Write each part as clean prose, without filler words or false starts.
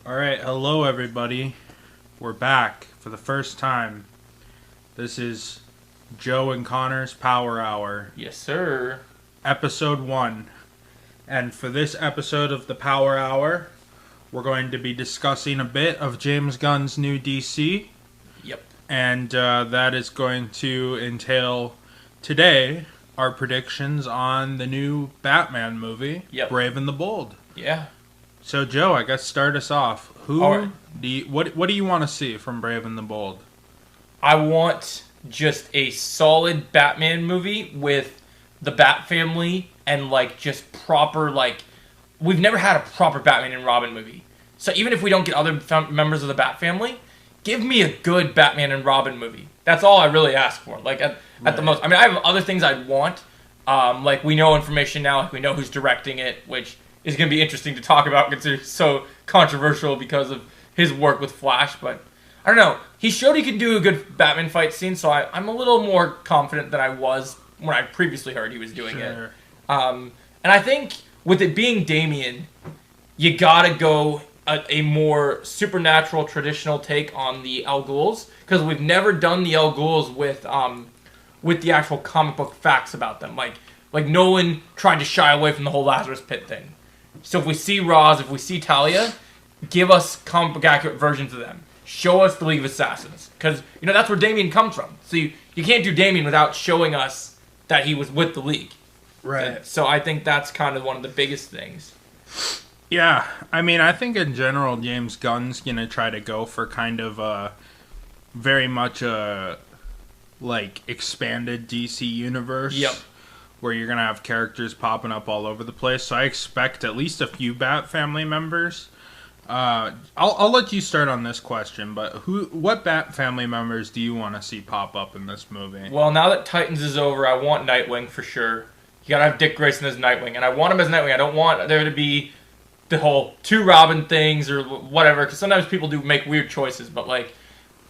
All right, hello everybody. We're back for the first time. This is Joe and Connor's Power Hour, Yes, sir. episode 1. And for this episode of the Power Hour, we're going to be discussing a bit of James Gunn's new DC. Yep. And that is going to entail today our predictions on the new Batman movie, Yep. Brave and the Bold. Yeah. So Joe, I guess start us off. All right. What do you want to see from Brave and the Bold? I want just a solid Batman movie with the Bat family and just proper we've never had a proper Batman and Robin movie. So even if we don't get other members of the Bat family, give me a good Batman and Robin movie. That's all I really ask for. At the most. I mean, I have other things I'd want. We know information now. We know who's directing it, which is going to be interesting to talk about because it's so controversial because of his work with Flash. But I don't know. He showed he could do a good Batman fight scene, so I'm a little more confident than I was when I previously heard he was doing it. And I think with it being Damian, you gotta go a more supernatural, traditional take on the El Ghouls, because we've never done the El Ghouls with the actual comic book facts about them. Like Nolan tried to shy away from the whole Lazarus Pit thing. So if we see Ra's, if we see Talia, give us comic book accurate versions of them. Show us the League of Assassins, because that's where Damian comes from. So you can't do Damian without showing us that he was with the League. Right. So I think that's kind of one of the biggest things. Yeah, I mean, I think in general, James Gunn's gonna try to go for kind of very much a expanded DC universe. Yep. Where you're gonna have characters popping up all over the place. So I expect at least a few Bat family members. I'll let you start on this question, but what Bat family members do you want to see pop up in this movie? Well, now that Titans is over, I want Nightwing for sure. You gotta have Dick Grayson as Nightwing, and I want him as Nightwing. I don't want there to be the whole two Robin things or whatever, because sometimes people do make weird choices, but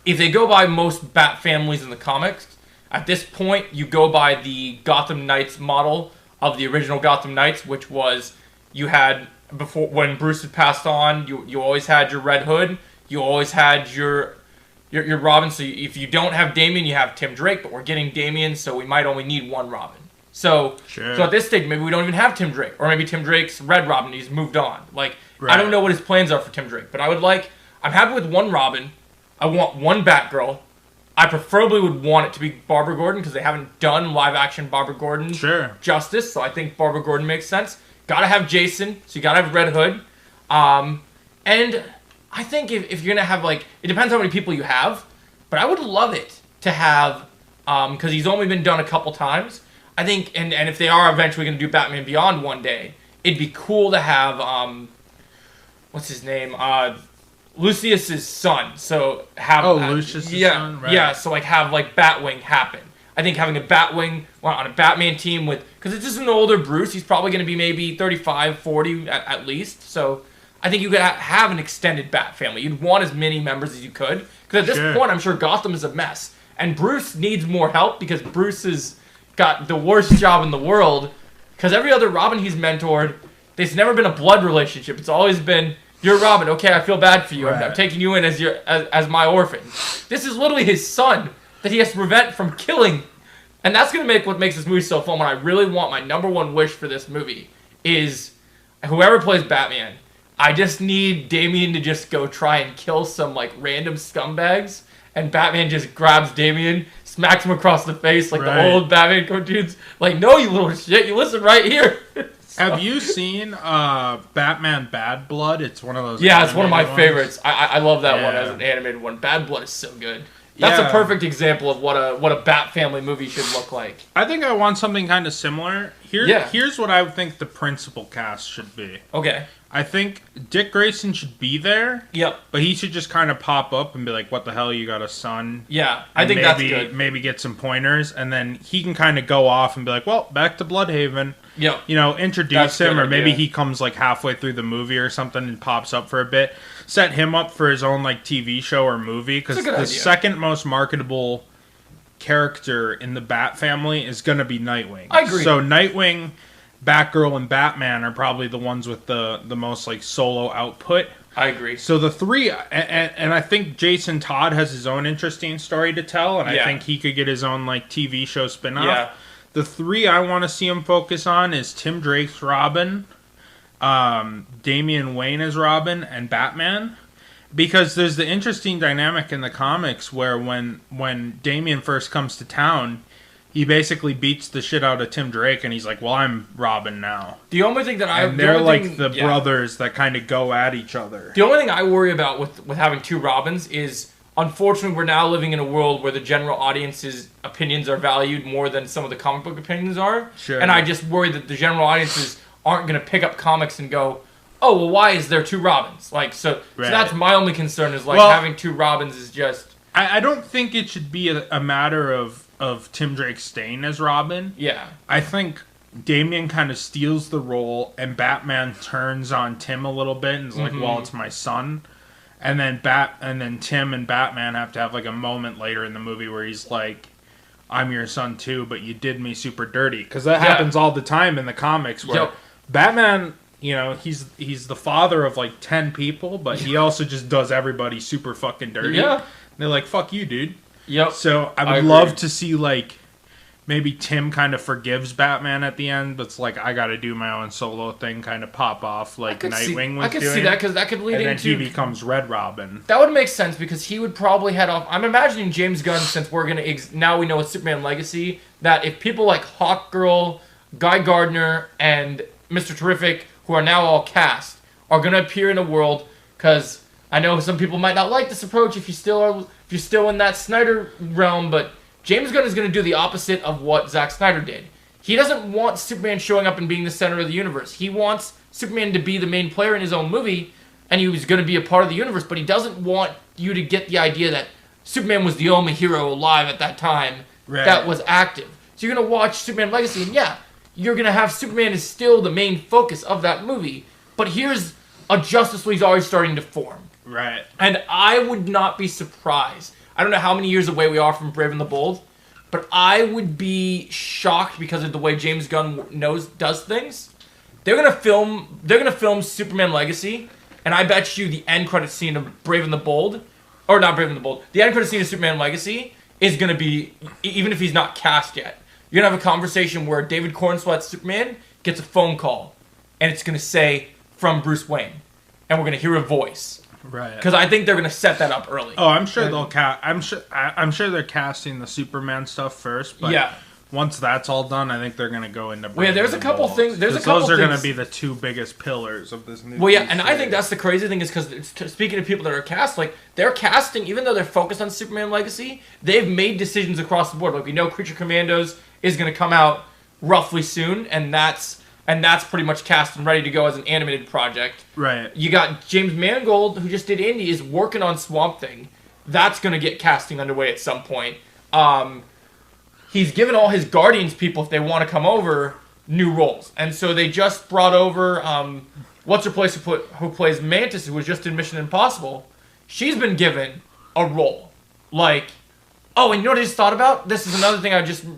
if they go by most Bat families in the comics, at this point, you go by the Gotham Knights model of the original Gotham Knights, which was you had before when Bruce had passed on. You always had your Red Hood. You always had your Robin. So if you don't have Damian, you have Tim Drake. But we're getting Damian, so we might only need one Robin. So at this stage, maybe we don't even have Tim Drake, or maybe Tim Drake's Red Robin. He's moved on. Right. I don't know what his plans are for Tim Drake, but I'm happy with one Robin. I want one Batgirl. I preferably would want it to be Barbara Gordon, because they haven't done live-action Barbara Gordon justice, so I think Barbara Gordon makes sense. Gotta have Jason, so you gotta have Red Hood. And I think if you're gonna have, it depends how many people you have, but I would love it to have, because he's only been done a couple times, I think, and if they are eventually gonna do Batman Beyond one day, it'd be cool to have, what's his name, Lucius's son. So have Lucius's son, right? Yeah. So have Batwing happen. I think having a Batwing on a Batman team because it's just an older Bruce. He's probably going to be maybe 35, 40 at least. So I think you could have an extended Bat family. You'd want as many members as you could, because at this point, I'm sure Gotham is a mess, and Bruce needs more help because Bruce has got the worst job in the world. Because every other Robin he's mentored, there's never been a blood relationship. It's always been, you're Robin, okay, I feel bad for you. Right. I'm taking you in as my orphan. This is literally his son that he has to prevent from killing. And that's going to make what makes this movie so fun. What I really want, my number one wish for this movie, is whoever plays Batman, I just need Damian to just go try and kill some random scumbags, and Batman just grabs Damian, smacks him across the face the old Batman cartoons. No, you little shit, you listen right here. Have you seen Batman Bad Blood? It's one of those. Yeah, it's one of my favorites. I love that one as an animated one. Bad Blood is so good. That's a perfect example of what a Bat family movie should look like. I think I want something kind of similar. Here's what I would think the principal cast should be. Okay. I think Dick Grayson should be there. Yep. But he should just kind of pop up and be like, "What the hell? You got a son?" Yeah, I think that's good. Maybe get some pointers, and then he can kind of go off and be like, "Well, back to Bloodhaven." Yep. Introduce him, or maybe he comes halfway through the movie or something and pops up for a bit. Set him up for his own TV show or movie, because the second most marketable character in the Bat family is going to be Nightwing. I agree. So Nightwing, Batgirl, and Batman are probably the ones with the most solo output. I agree. So the three, and I think Jason Todd has his own interesting story to tell, and I think he could get his own like TV show spinoff. Yeah. The three I want to see him focus on is Tim Drake's Robin, Damian Wayne as Robin, and Batman. Because there's the interesting dynamic in the comics where when Damian first comes to town, he basically beats the shit out of Tim Drake, and he's like, well, I'm Robin now. The only thing that And they're like the brothers that kind of go at each other. The only thing I worry about with having two Robins is, unfortunately, we're now living in a world where the general audience's opinions are valued more than some of the comic book opinions are. Sure. And I just worry that the general audiences aren't going to pick up comics and go, oh, well, why is there two Robins? Like, so that's my only concern is, like, having two Robins is just... I don't think it should be a matter of Tim Drake staying as Robin. Yeah. I think Damian kind of steals the role, and Batman turns on Tim a little bit and is like, well, it's my son. And then Tim and Batman have to have, like, a moment later in the movie where he's like, I'm your son, too, but you did me super dirty. Because that happens all the time in the comics where Batman... You know, he's the father of like 10 people, but he also just does everybody super fucking dirty. Yeah. They're like, fuck you, dude. Yep. So I would love to see like maybe Tim kind of forgives Batman at the end, but it's like I got to do my own solo thing, kind of pop off like Nightwing was doing. I could see that because that could lead into... And then he becomes Red Robin. That would make sense because he would probably head off... I'm imagining James Gunn, since we're going to... Now we know it's Superman Legacy, that if people like Hawkgirl, Guy Gardner, and Mr. Terrific... who are now all cast, are going to appear in a world, because I know some people might not like this approach if you're still in that Snyder realm, but James Gunn is going to do the opposite of what Zack Snyder did. He doesn't want Superman showing up and being the center of the universe. He wants Superman to be the main player in his own movie, and he was going to be a part of the universe, but he doesn't want you to get the idea that Superman was the only hero alive at that time that was active. So you're going to watch Superman Legacy, and you're going to have Superman is still the main focus of that movie. But here's a Justice League's already starting to form. Right. And I would not be surprised. I don't know how many years away we are from Brave and the Bold, but I would be shocked because of the way James Gunn does things. They're going to film Superman Legacy, and I bet you the end credit scene of Brave and the Bold, or not Brave and the Bold, the end credit scene of Superman Legacy is going to be, even if he's not cast yet, you're going to have a conversation where David Cornsweet's Superman gets a phone call, and it's going to say, from Bruce Wayne. And we're going to hear a voice. Right. Because I think they're going to set that up early. Oh, I'm sure they'll cast... I'm sure they're casting the Superman stuff first, but once that's all done, I think they're going to go into... Well, there's a couple things... Those are going to be the two biggest pillars of this new... Well, yeah, and I think that's the crazy thing is because speaking of people that are cast, like, they're casting, even though they're focused on Superman Legacy, they've made decisions across the board. Like, we know Creature Commandos is going to come out roughly soon, and that's pretty much cast and ready to go as an animated project. Right. You got James Mangold, who just did Indy, is working on Swamp Thing. That's going to get casting underway at some point. He's given all his Guardians people, if they want to come over, new roles. And so they just brought over, what's-her-place who plays Mantis, who was just in Mission Impossible. She's been given a role. Like... Oh, and you know what I just thought about? This is another thing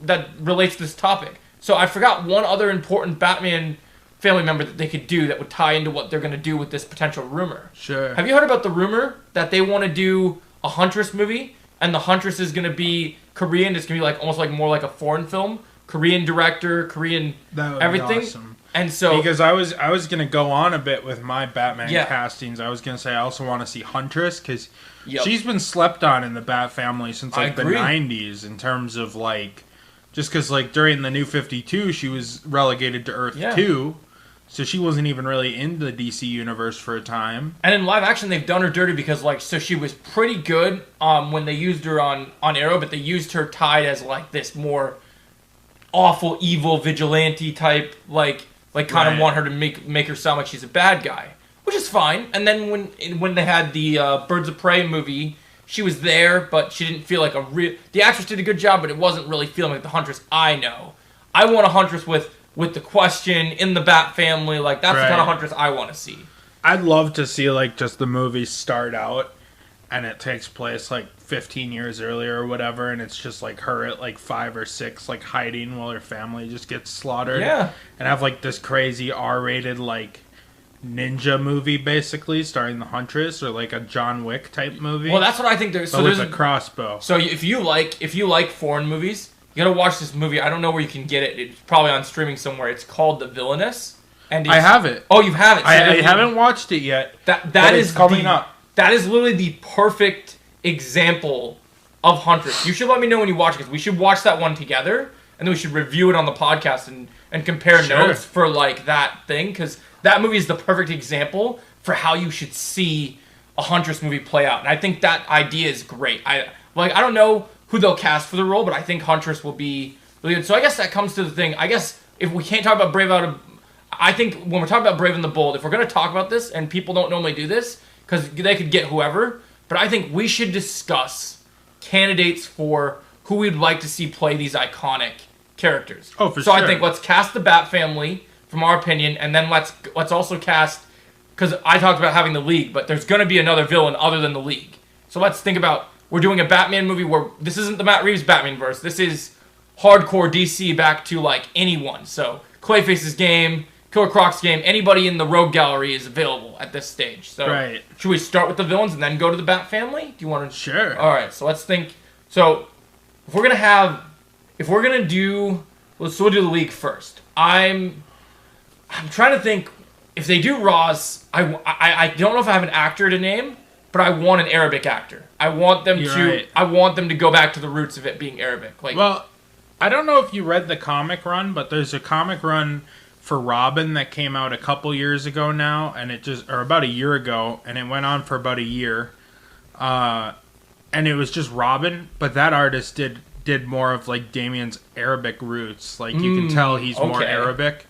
that relates to this topic. So I forgot one other important Batman family member that they could do that would tie into what they're going to do with this potential rumor. Sure. Have you heard about the rumor that they want to do a Huntress movie, and the Huntress is going to be Korean? It's going to be like almost like more like a foreign film. Korean director, Korean everything. Awesome. And so because I was going to go on a bit with my Batman castings. I was going to say I also want to see Huntress because she's been slept on in the Bat family since like the 90s in terms of like just because like during the New 52 she was relegated to Earth 2, so she wasn't even really in the DC universe for a time. And in live action they've done her dirty because like so she was pretty good when they used her on Arrow, but they used her tied as like this more awful evil vigilante type like kind of want her to make her sound like she's a bad guy, which is fine. And then when they had the Birds of Prey movie, she was there, but she didn't feel like a real... The actress did a good job, but it wasn't really feeling like the Huntress I know. I want a Huntress with the Question in the Bat family. Like, that's the kind of Huntress I want to see. I'd love to see, like, just the movie start out, and it takes place, like, 15 years earlier or whatever, and it's just like her at like 5 or 6 like hiding while her family just gets slaughtered. Yeah. And have like this crazy R-rated like ninja movie, basically, starring the Huntress, or like a John Wick type movie. Well, that's what I think. So there's a crossbow. So if you like foreign movies, you gotta watch this movie. I don't know where you can get it. It's probably on streaming somewhere. It's called The Villainous. And I have it. Oh, you have it. So I haven't watched it yet. That is coming up. That is literally the perfect example of Huntress. You should let me know when you watch it, because we should watch that one together, and then we should review it on the podcast and compare notes for like that thing, because that movie is the perfect example for how you should see a Huntress movie play out. And I think that idea is great. I don't know who they'll cast for the role, but I think Huntress will be really good. So I guess that comes to the thing. I guess if we can't talk about I think when we're talking about Brave and the Bold, if we're going to talk about this, and people don't normally do this, because they could get whoever, but I think we should discuss candidates for who we'd like to see play these iconic characters. Oh, for sure. So I think let's cast the Bat family, from our opinion, and then let's also cast, because I talked about having the League, but there's going to be another villain other than the League. So let's think about, we're doing a Batman movie where this isn't the Matt Reeves Batman verse. This is hardcore DC back to like anyone. So Clayface's game, Killer Croc's game, anybody in the Rogue Gallery is available at this stage. So should we start with the villains and then go to the Bat family? Do you want to? Sure. All right. So let's think. So if we're gonna do, we'll do the League first. I'm trying to think. If they do Ra's, I don't know if I have an actor to name, but I want an Arabic actor. I want them I want them to go back to the roots of it being Arabic. Like, well, I don't know if you read the comic run, but there's a comic run for Robin that came out a couple years ago now, and or about a year ago, and it went on for about a year. And it was just Robin, but that artist did more of like Damian's Arabic roots. Like you can tell he's more Arabic.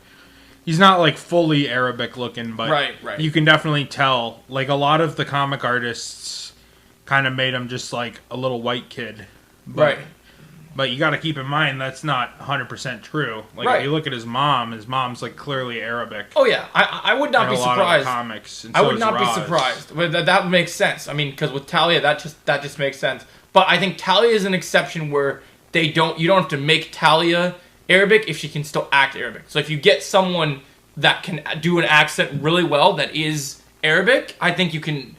He's not like fully Arabic looking, but right. You can definitely tell. Like a lot of the comic artists kind of made him just like a little white kid. Right. But you got to keep in mind that's not 100% true. Like if you look at his mom's like clearly Arabic. Oh yeah, I would not be surprised. A lot of comics. And I would not be surprised. But that makes sense. I mean, because with Talia, that just makes sense. But I think Talia is an exception where you don't have to make Talia Arabic if she can still act Arabic. So if you get someone that can do an accent really well that is Arabic, I think you can,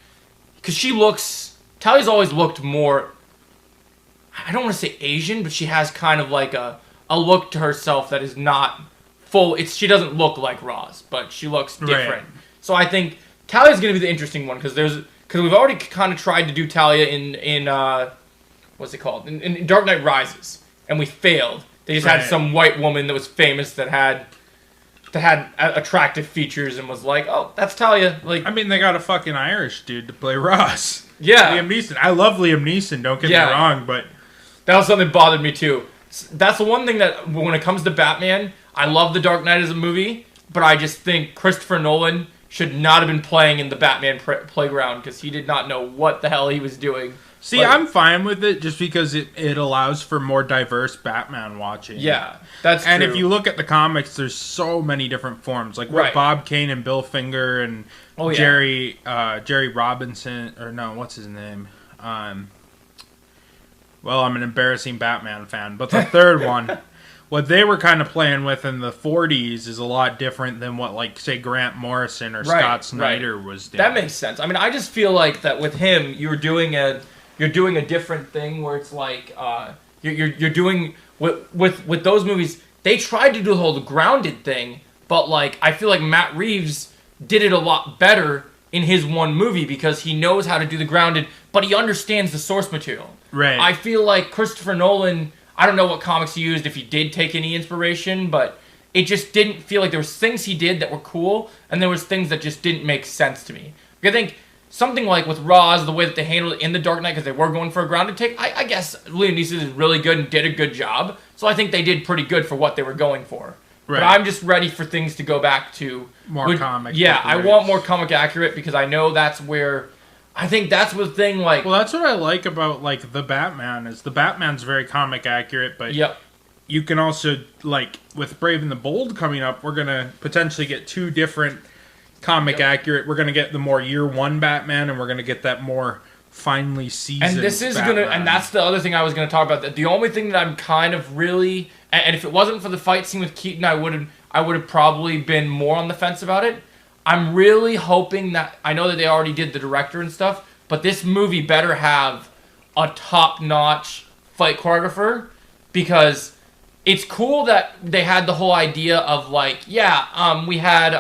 because Talia's always looked more, I don't want to say Asian, but she has kind of like a look to herself that is not full. She doesn't look like Ra's, but she looks different. Right. So I think Talia's going to be the interesting one, because we've already kind of tried to do Talia in what's it called? In Dark Knight Rises, and we failed. They just had some white woman that was famous that had attractive features and was like, oh, that's Talia. Like, I mean, they got a fucking Irish dude to play Ross. Yeah. Liam Neeson. I love Liam Neeson, don't get me wrong, but that was something that bothered me too. That's the one thing that, when it comes to Batman, I love The Dark Knight as a movie, but I just think Christopher Nolan should not have been playing in the Batman playground, because he did not know what the hell he was doing. See, I'm fine with it just because it allows for more diverse Batman watching. Yeah, that's true. And if you look at the comics, there's so many different forms. Like what Bob Kane and Bill Finger and Jerry Robinson, or no, what's his name? Well, I'm an embarrassing Batman fan, but the third one, what they were kind of playing with in the 40s is a lot different than what, like, say, Grant Morrison or Scott Snyder was doing. That makes sense. I mean, I just feel like that with him, you're doing a different thing where it's like you're doing with those movies. They tried to do the whole grounded thing, but like I feel like Matt Reeves did it a lot better in his one movie because he knows how to do the grounded, but he understands the source material. Right. I feel like Christopher Nolan, I don't know what comics he used, if he did take any inspiration, but it just didn't feel like there was things he did that were cool, and there was things that just didn't make sense to me. I think something like with Ra's, the way that they handled it in The Dark Knight, because they were going for a grounded take, I guess Liam Neeson is really good and did a good job, so I think they did pretty good for what they were going for. Right. But I'm just ready for things to go back to more comic. Yeah, I want more comic accurate, because I know that's where I think that's the thing. Like, well, that's what I like about like the Batman is the Batman's very comic accurate, but you can also, like with Brave and the Bold coming up, we're gonna potentially get two different comic accurate. We're gonna get the more year one Batman, and we're gonna get that more finely seasoned. And this is Batman. and that's the other thing I was gonna talk about. The only thing that I'm kind of really, and if it wasn't for the fight scene with Keaton, I would have probably been more on the fence about it. I'm really hoping that, I know that they already did the director and stuff, but this movie better have a top-notch fight choreographer, because it's cool that they had the whole idea of like, we had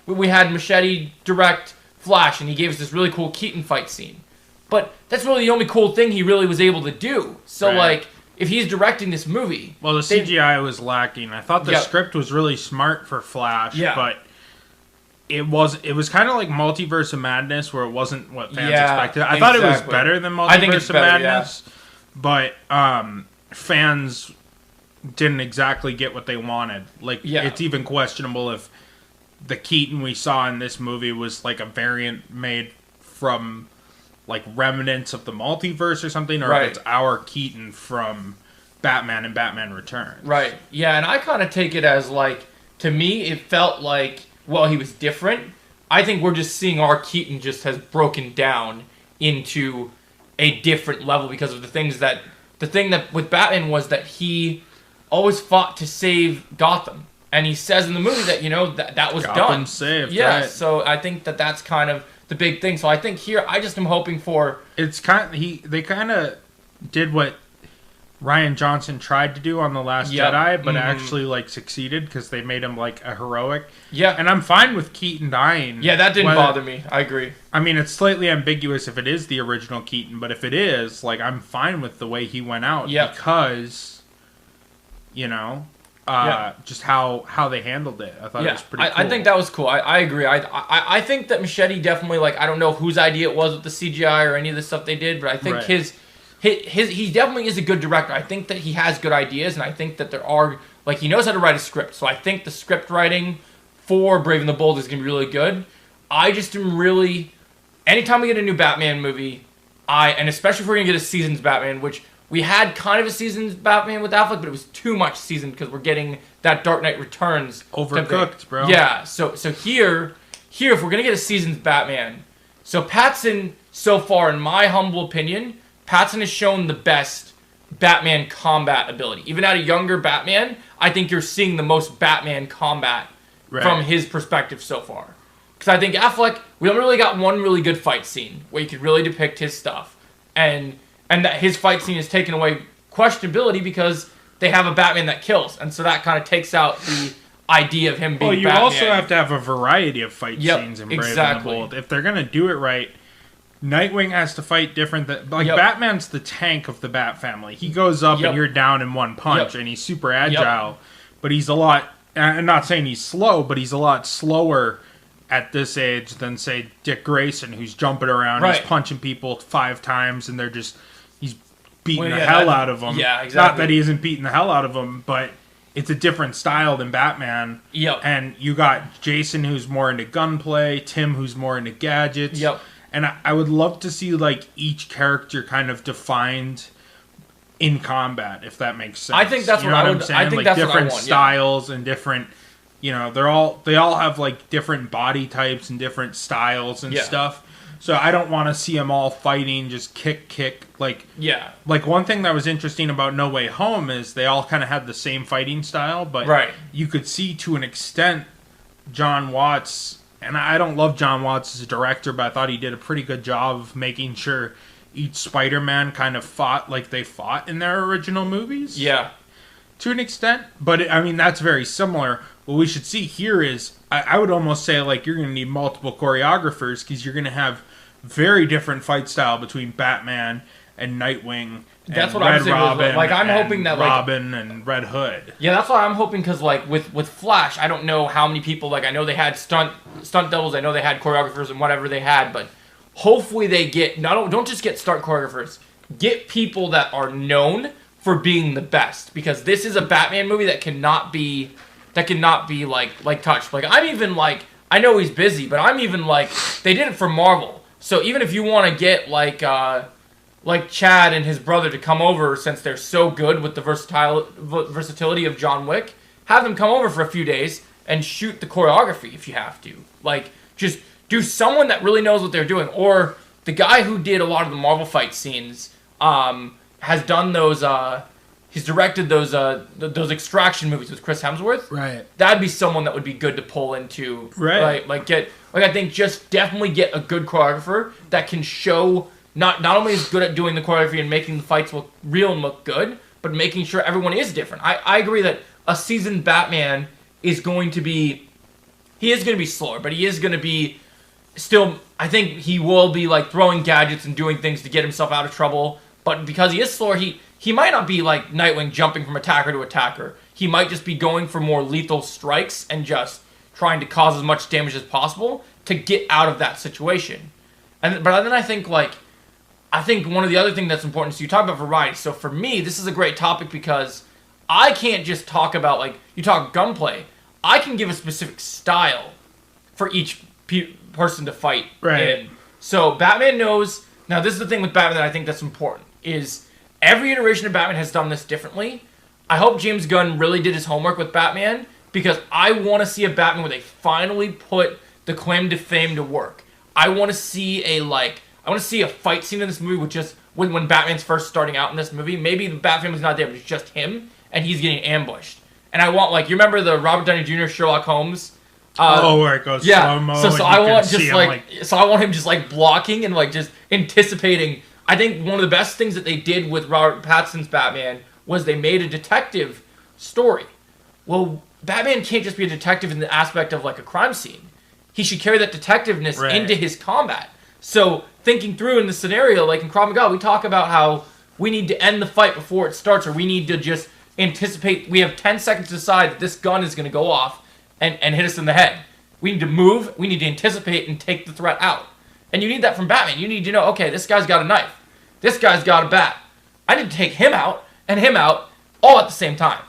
Machete direct Flash, and he gave us this really cool Keaton fight scene. But that's really the only cool thing he really was able to do. So, like, if he's directing this movie... Well, the CGI was lacking. I thought the script was really smart for Flash, but it was kind of like Multiverse of Madness, where it wasn't what fans expected. I thought it was better than Multiverse of Madness, but fans didn't exactly get what they wanted. Like, it's even questionable if the Keaton we saw in this movie was like a variant made from like remnants of the multiverse or something, or if it's our Keaton from Batman and Batman Returns. Right. Yeah, and I kind of take it as like, to me, it felt like, well, he was different. I think we're just seeing our Keaton just has broken down into a different level because of the thing that with Batman was that he always fought to save Gotham. And he says in the movie that, that was done. Saved, yeah, so I think that that's kind of the big thing. So I think here, I just am hoping for... They kind of did what Rian Johnson tried to do on The Last Jedi, but actually, like, succeeded because they made him, like, a heroic. Yeah. And I'm fine with Keaton dying. Yeah, that didn't bother me. I agree. I mean, it's slightly ambiguous if it is the original Keaton, but if it is, like, I'm fine with the way he went out because, just how they handled it. I thought it was pretty cool. I think that was cool. I agree. I think that Machete definitely, like, I don't know whose idea it was with the CGI or any of the stuff they did, but I think he definitely is a good director. I think that he has good ideas, and I think that there are, like, he knows how to write a script. So I think the script writing for Brave and the Bold is going to be really good. I just am really, anytime we get a new Batman movie, and especially if we're going to get a Seasons Batman, which we had kind of a Seasons Batman with Affleck, but it was too much season because we're getting that Dark Knight Returns. Overcooked, bro. Yeah, so here, if we're going to get a Seasons Batman, so Pattinson, so far, in my humble opinion, Pattinson has shown the best Batman combat ability. Even at a younger Batman, I think you're seeing the most Batman combat from his perspective so far. Because I think Affleck, we only really got one really good fight scene where you could really depict his stuff. And that his fight scene is taken away questionability because they have a Batman that kills. And so that kind of takes out the idea of him being Batman. Well, you also have to have a variety of fight scenes in Brave and the Bold. If they're going to do it right, Nightwing has to fight different. Batman's the tank of the Bat family. He goes up and you're down in one punch, and he's super agile. But he's a lot... I'm not saying he's slow, but he's a lot slower at this age than, say, Dick Grayson, who's jumping around, he's punching people 5 times, and he's beating the hell out of them. Yeah, exactly. Not that he isn't beating the hell out of them, but it's a different style than Batman. Yep. And you got Jason, who's more into gunplay, Tim, who's more into gadgets. Yep. And I would love to see, like, each character kind of defined in combat, if that makes sense. I think that's what I'm saying. I think that's different what I want, styles and different, they all have, like, different body types and different styles and stuff. So I don't want to see them all fighting, just kick. Like, one thing that was interesting about No Way Home is they all kind of had the same fighting style, but you could see to an extent John Watts... And I don't love John Watts as a director, but I thought he did a pretty good job of making sure each Spider-Man kind of fought like they fought in their original movies. Yeah. To an extent. But, that's very similar. What we should see here is, I would almost say, like, you're going to need multiple choreographers because you're going to have very different fight style between Batman and Nightwing. That's what I'm saying. I'm hoping that, like, Robin and Red Hood. Yeah, that's what I'm hoping, because, like, with Flash, I don't know how many people, like, I know they had stunt doubles, I know they had choreographers and whatever they had, but hopefully they get, don't just get stunt choreographers, get people that are known for being the best, because this is a Batman movie that cannot be like touched. Like, I'm even, like, I know he's busy, but I'm even, like, they did it for Marvel, so even if you want to get, like Chad and his brother to come over, since they're so good with the versatility of John Wick, have them come over for a few days and shoot the choreography if you have to. Like, just do someone that really knows what they're doing. Or the guy who did a lot of the Marvel fight scenes has done those. He's directed those Extraction movies with Chris Hemsworth. Right. That'd be someone that would be good to pull into. Right. I think just definitely get a good choreographer that can show not only is good at doing the choreography and making the fights look real and look good, but making sure everyone is different. I agree that a seasoned Batman is going to be slower, but he is going to be still. I think he will be like throwing gadgets and doing things to get himself out of trouble. But because he is slower, he might not be like Nightwing jumping from attacker to attacker. He might just be going for more lethal strikes and just trying to cause as much damage as possible to get out of that situation. But then I think one of the other things that's important is you talk about variety. So for me, this is a great topic because I can't just talk about, like, you talk gunplay. I can give a specific style for each person to fight in. So Batman knows. Now, this is the thing with Batman that I think that's important, is every iteration of Batman has done this differently. I hope James Gunn really did his homework with Batman, because I want to see a Batman where they finally put the claim to fame to work. I want to see a fight scene in this movie with just when Batman's first starting out in this movie. Maybe the Bat family's not there, but it's just him, and he's getting ambushed. And I want, like, you remember the Robert Downey Jr. Sherlock Holmes? Where it goes slow-mo. So I want him just like blocking and like just anticipating. I think one of the best things that they did with Robert Pattinson's Batman was they made a detective story. Well, Batman can't just be a detective in the aspect of like a crime scene. He should carry that detectiveness into his combat. So thinking through in the scenario, like in Krav Maga, we talk about how we need to end the fight before it starts, or we need to just anticipate. We have 10 seconds to decide that this gun is going to go off and hit us in the head. We need to move, we need to anticipate and take the threat out. And you need that from Batman. You need to know, okay, this guy's got a knife. This guy's got a bat. I need to take him out and him out all at the same time.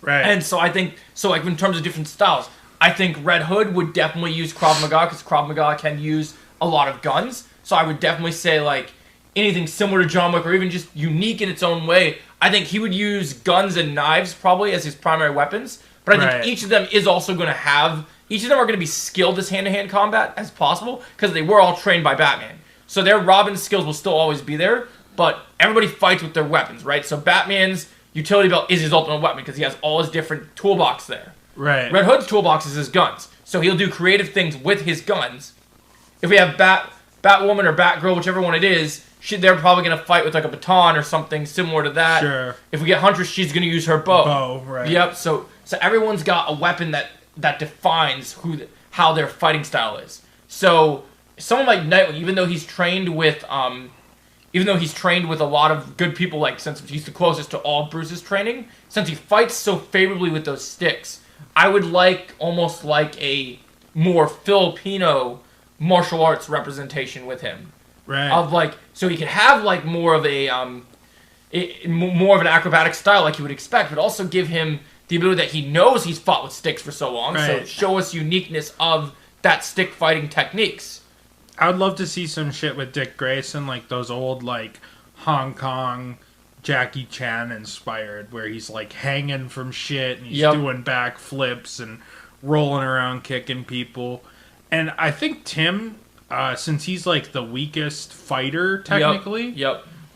Right. And so I think, like in terms of different styles, I think Red Hood would definitely use Krav Maga, because Krav Maga can use a lot of guns. So I would definitely say like anything similar to John Wick, or even just unique in its own way. I think he would use guns and knives probably as his primary weapons. But I think each of them is also going to have... Each of them are going to be skilled as hand-to-hand combat as possible, because they were all trained by Batman. So their Robin skills will still always be there, but everybody fights with their weapons, right? So Batman's utility belt is his ultimate weapon, because he has all his different toolbox there. Right. Red Hood's toolbox is his guns. So he'll do creative things with his guns. If we have Batwoman or Batgirl, whichever one it is, they're probably going to fight with like a baton or something similar to that. Sure. If we get Huntress, she's going to use her bow. Bow, right. Yep, so everyone's got a weapon that defines how their fighting style is. So someone like Nightwing, even though he's trained with a lot of good people, like since he's the closest to all Bruce's training, since he fights so favorably with those sticks, I would like almost like a more Filipino martial arts representation with him. Right. Of like, so he could have like more of an acrobatic style like you would expect, but also give him the ability that he knows he's fought with sticks for so long, so show us uniqueness of that stick fighting techniques. I would love to see some shit with Dick Grayson, like those old like Hong Kong Jackie Chan inspired, where he's like hanging from shit and he's doing backflips and rolling around kicking people. And I think Tim, since he's like the weakest fighter technically,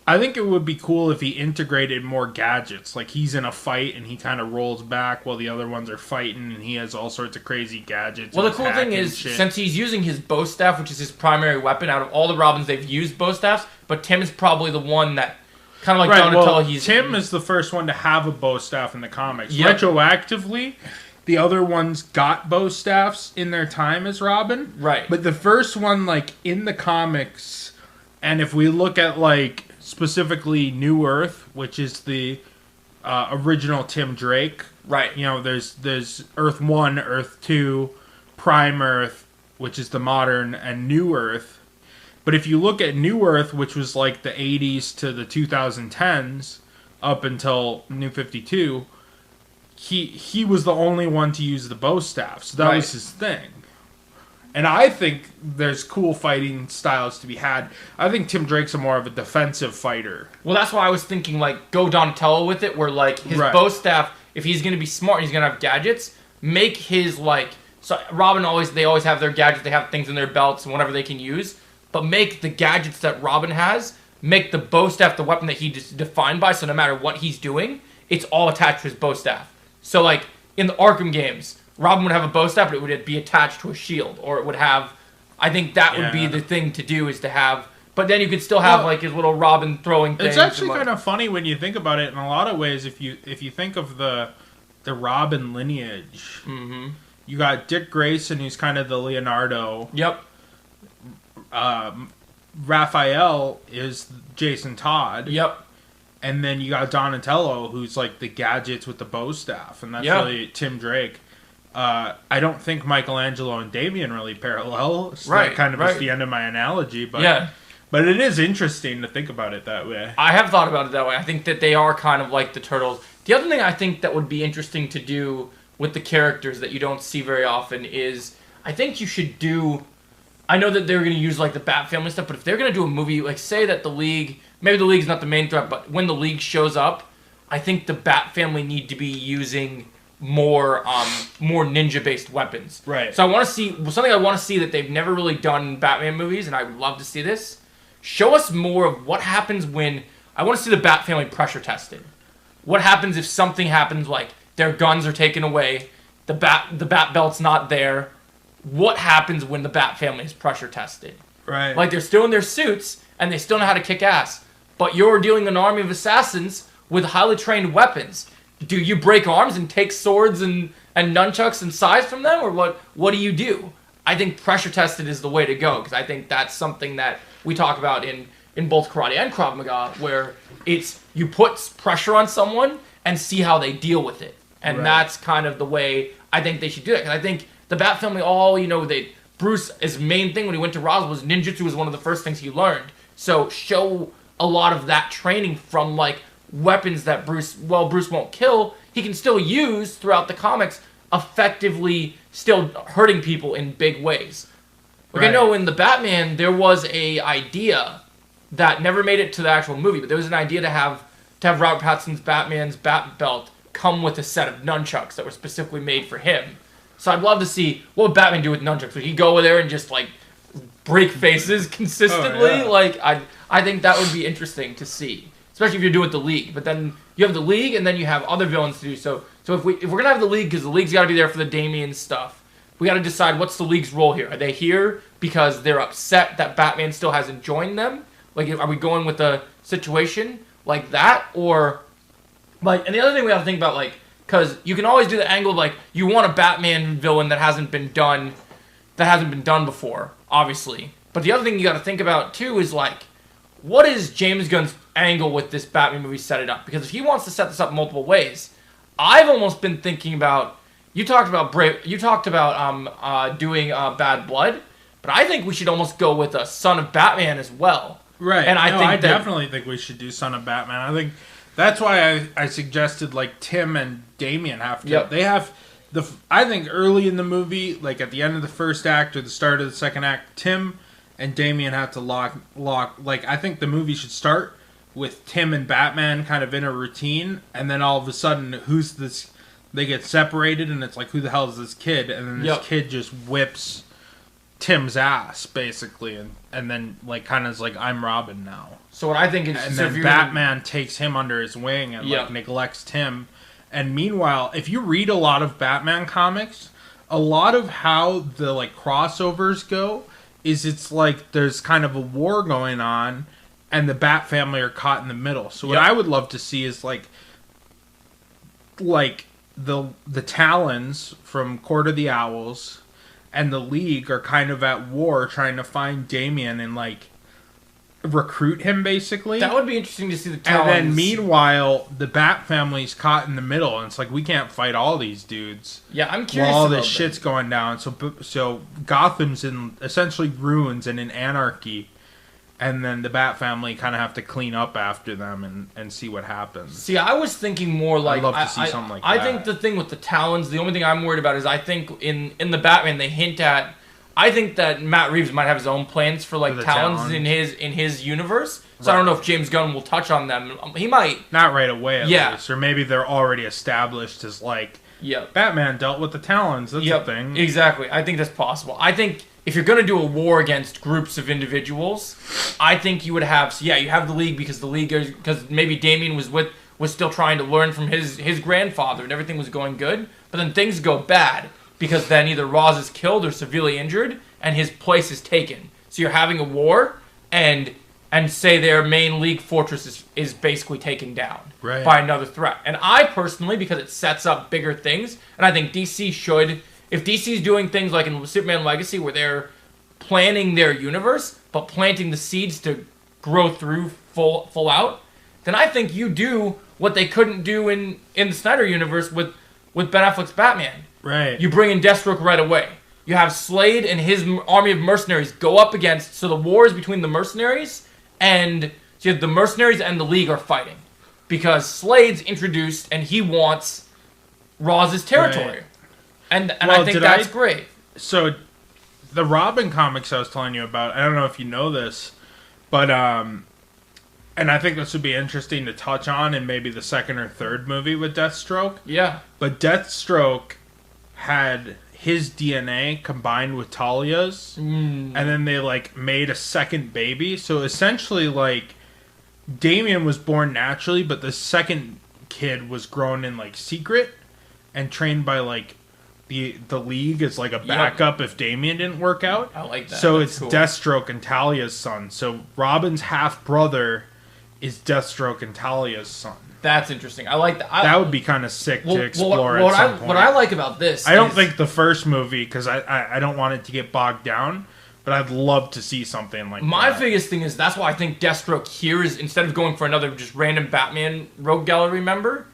I think it would be cool if he integrated more gadgets. Like he's in a fight and he kind of rolls back while the other ones are fighting, and he has all sorts of crazy gadgets. Well, the cool thing is, since he's using his bow staff, which is his primary weapon, out of all the Robins, they've used bow staffs, but Tim is probably the one that kind of like Donatello. Tim is the first one to have a bow staff in the comics. Retroactively, the other ones got bow staffs in their time as Robin. Right. But the first one, like, in the comics, and if we look at, like, specifically New Earth, which is the original Tim Drake. Right. You know, there's Earth 1, Earth 2, Prime Earth, which is the modern, and New Earth. But if you look at New Earth, which was like the 80s to the 2010s, up until New 52, he was the only one to use the bow staff. So that was his thing. And I think there's cool fighting styles to be had. I think Tim Drake's more of a defensive fighter. Well, that's why I was thinking, like, go Donatello with it, where, like, his bow staff, if he's going to be smart and he's going to have gadgets, make his, like... So Robin they always have their gadgets, they have things in their belts and whatever they can use, but make the gadgets that Robin has, make the bow staff the weapon that he just defined by, so no matter what he's doing, it's all attached to his bow staff. So, like, in the Arkham games, Robin would have a bow staff, but it would be attached to a shield. Or it would have... I think that would be the thing to do, is to have... But then you could still have, like, his little Robin throwing things. It's actually kind of funny when you think about it in a lot of ways. If you think of the Robin lineage, you got Dick Grayson, who's kind of the Leonardo. Yep. Raphael is Jason Todd. Yep. And then you got Donatello, who's like the gadgets with the bow staff, and that's really Tim Drake. I don't think Michelangelo and Damien really parallel. So that kind of is the end of my analogy, but but it is interesting to think about it that way. I have thought about it that way. I think that they are kind of like the Turtles. The other thing I think that would be interesting to do with the characters that you don't see very often is, I think you should do... I know that they're going to use, like, the Bat Family stuff, but if they're going to do a movie, like, say that the League... Maybe the League's not the main threat, but when the League shows up, I think the Bat Family need to be using more ninja-based weapons. Right. So I want to see... Something I want to see that they've never really done in Batman movies, and I would love to see this. Show us more of what happens when... I want to see the Bat Family pressure tested. What happens if something happens, like, their guns are taken away, the Bat Belt's not there... What happens when the Bat Family is pressure tested? Right. Like, they're still in their suits, and they still know how to kick ass. But you're dealing an army of assassins with highly trained weapons. Do you break arms and take swords and nunchucks and scythes from them? Or what do you do? I think pressure tested is the way to go, because I think that's something that we talk about in both karate and Krav Maga, where it's you put pressure on someone and see how they deal with it. And that's kind of the way I think they should do it. Because I think... The Bat Family, Bruce's main thing when he went to Roswell was ninjutsu was one of the first things he learned. So show a lot of that training from, like, weapons that Bruce won't kill, he can still use throughout the comics, effectively still hurting people in big ways. Like, I know in the Batman, there was a idea that never made it to the actual movie, but there was an idea to have Robert Pattinson's Batman's Bat Belt come with a set of nunchucks that were specifically made for him. So I'd love to see, what would Batman do with nunchucks? Would he go over there and just, like, break faces consistently? Oh, yeah. Like, I think that would be interesting to see. Especially if you're doing the League. But then you have the League, and then you have other villains to do. So if we're going to have the League, because the League's got to be there for the Damian stuff, we got to decide what's the League's role here. Are they here because they're upset that Batman still hasn't joined them? Like, are we going with a situation like that? Or, like, and the other thing we have to think about, like, because you can always do the angle of, like, you want a Batman villain that hasn't been done before, obviously. But the other thing you got to think about, too, is, like, what is James Gunn's angle with this Batman movie set it up? Because if he wants to set this up multiple ways, I've almost been thinking about, you talked about doing Bad Blood, but I think we should almost go with a Son of Batman as well. Right. And I definitely think we should do Son of Batman. I think... That's why I suggested, like, Tim and Damien have to... Yep. They have... I think early in the movie, like, at the end of the first act or the start of the second act, Tim and Damien have to lock... Like, I think the movie should start with Tim and Batman kind of in a routine, and then all of a sudden, who's this... They get separated, and it's like, who the hell is this kid? And then this kid just whips Tim's ass, basically, and then, like, kind of is like, I'm Robin now. So what I think is... And then Batman takes him under his wing and, like, neglects Tim. And meanwhile, if you read a lot of Batman comics, a lot of how the, like, crossovers go is it's like there's kind of a war going on, and the Bat Family are caught in the middle. So what I would love to see is, like the Talons from Court of the Owls and the League are kind of at war trying to find Damien and, like, recruit him, basically. That would be interesting to see the Talons. And then, meanwhile, the Bat Family's caught in the middle, and it's like, we can't fight all these dudes. Yeah, I'm curious while all this shit's going down. So Gotham's in, essentially, ruins and in anarchy. And then the Bat Family kind of have to clean up after them and see what happens. See, I was thinking more like... I'd love to see something like that. I think the thing with the Talons, the only thing I'm worried about is I think in the Batman, they hint at... I think that Matt Reeves might have his own plans for, like, Talons in his universe. So I don't know if James Gunn will touch on them. He might. Not right away, at least. Or maybe they're already established as, like... Batman dealt with the Talons. That's a thing. Exactly. I think that's possible. I think... If you're going to do a war against groups of individuals, I think you would have... So yeah, you have the League because because maybe Damien was with was still trying to learn from his grandfather, and everything was going good. But then things go bad because then either Roz is killed or severely injured, and his place is taken. So you're having a war, and say their main League fortress is basically taken down by another threat. And I personally, because it sets up bigger things, and I think DC should, if DC's doing things like in Superman Legacy where they're planning their universe, but planting the seeds to grow through full out, then I think you do what they couldn't do in the Snyder universe with Ben Affleck's Batman. Right. You bring in Deathstroke right away. You have Slade and his army of mercenaries go up against, so the war is between the mercenaries, and so you have the mercenaries and the League are fighting. Because Slade's introduced, and he wants Roz's territory. Right. And well, I think that's great. So, the Robin comics I was telling you about, I don't know if you know this, but, and I think this would be interesting to touch on in maybe the second or third movie with Deathstroke. Yeah. But Deathstroke had his DNA combined with Talia's, and then they, like, made a second baby. So, essentially, like, Damian was born naturally, but the second kid was grown in, like, secret and trained by, like, the League as, like, a backup if Damian didn't work out. I like that. So that's cool. Deathstroke and Talia's son. So Robin's half-brother is Deathstroke and Talia's son. That's interesting. I like that. That would be kind of sick to explore at some point. What I like about this I don't think the first movie, because I don't want it to get bogged down, but I'd love to see something like that. My biggest thing is, that's why I think Deathstroke here is, instead of going for another just random Batman Rogue Gallery member,